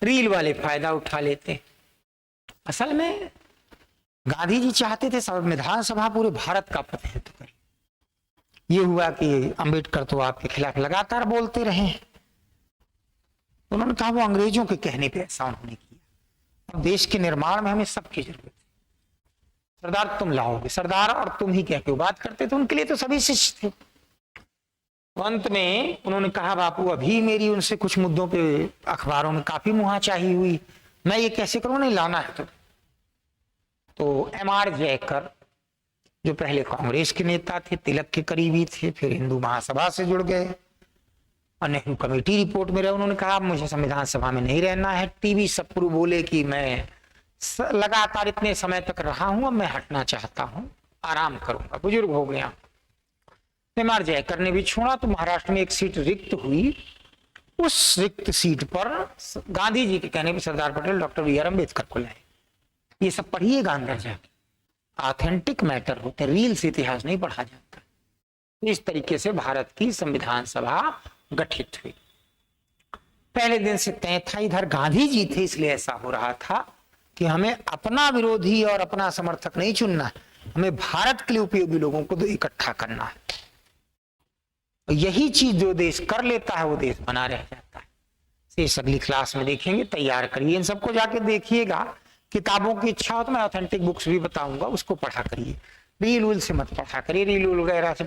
रील वाले फायदा उठा लेते हैं। असल में गांधी जी चाहते थे संविधान सभा पूरे भारत का प्रतिनिधित्व करे। ये हुआ कि अंबेडकर तो आपके खिलाफ लगातार बोलते रहे। उन्होंने कहा वो अंग्रेजों के कहने पे ऐसा उन्होंने किया। अब देश के निर्माण में हमें सबकी जरूरत है। सरदार तुम लाओगे, सरदार और तुम ही कह के बात करते थे, उनके लिए तो सभी शिष्य थे। अंत में उन्होंने कहा बापू अभी मेरी उनसे कुछ मुद्दों पे अखबारों में काफी मुहाचाही हुई, मैं ये कैसे करूं, नहीं लाना है तो M.R. जयकर जो पहले कांग्रेस के नेता थे, तिलक के करीबी थे, फिर हिंदू महासभा से जुड़ गए और नेहरू कमेटी रिपोर्ट में रहे। उन्होंने कहा मुझे संविधान सभा में नहीं रहना है। टीवी सप्रू बोले कि मैं लगातार इतने समय तक रहा हूं, अब मैं हटना चाहता हूं, आराम करूंगा, बुजुर्ग हो गया। M.R. जयकर ने भी छोड़ा तो महाराष्ट्र में एक सीट रिक्त हुई। उस रिक्त सीट पर गांधी जी के कहने पर सरदार पटेल डॉक्टर B.R. अम्बेडकर को लाए। ये सब पढ़िएगा अंदर जाके, ऑथेंटिक मैटर होते, रील से इतिहास नहीं पढ़ा जाता। इस तरीके से भारत की संविधान सभा गठित हुई। पहले दिन से तय था, इधर गांधी जी थे इसलिए ऐसा हो रहा था कि हमें अपना विरोधी और अपना समर्थक नहीं चुनना है, हमें भारत के लिए उपयोगी लोगों को तो इकट्ठा करना है। यही चीज जो देश कर लेता है वो देश बना रह जाता है। इस अगली क्लास में देखेंगे, तैयार करिए, इन सबको जाके देखिएगा। किताबों की इच्छा हो तो मैं ऑथेंटिक बुक्स भी बताऊंगा, उसको पढ़ा करिए। रील उल से मत पढ़ा करिए, रील उल वगैरह से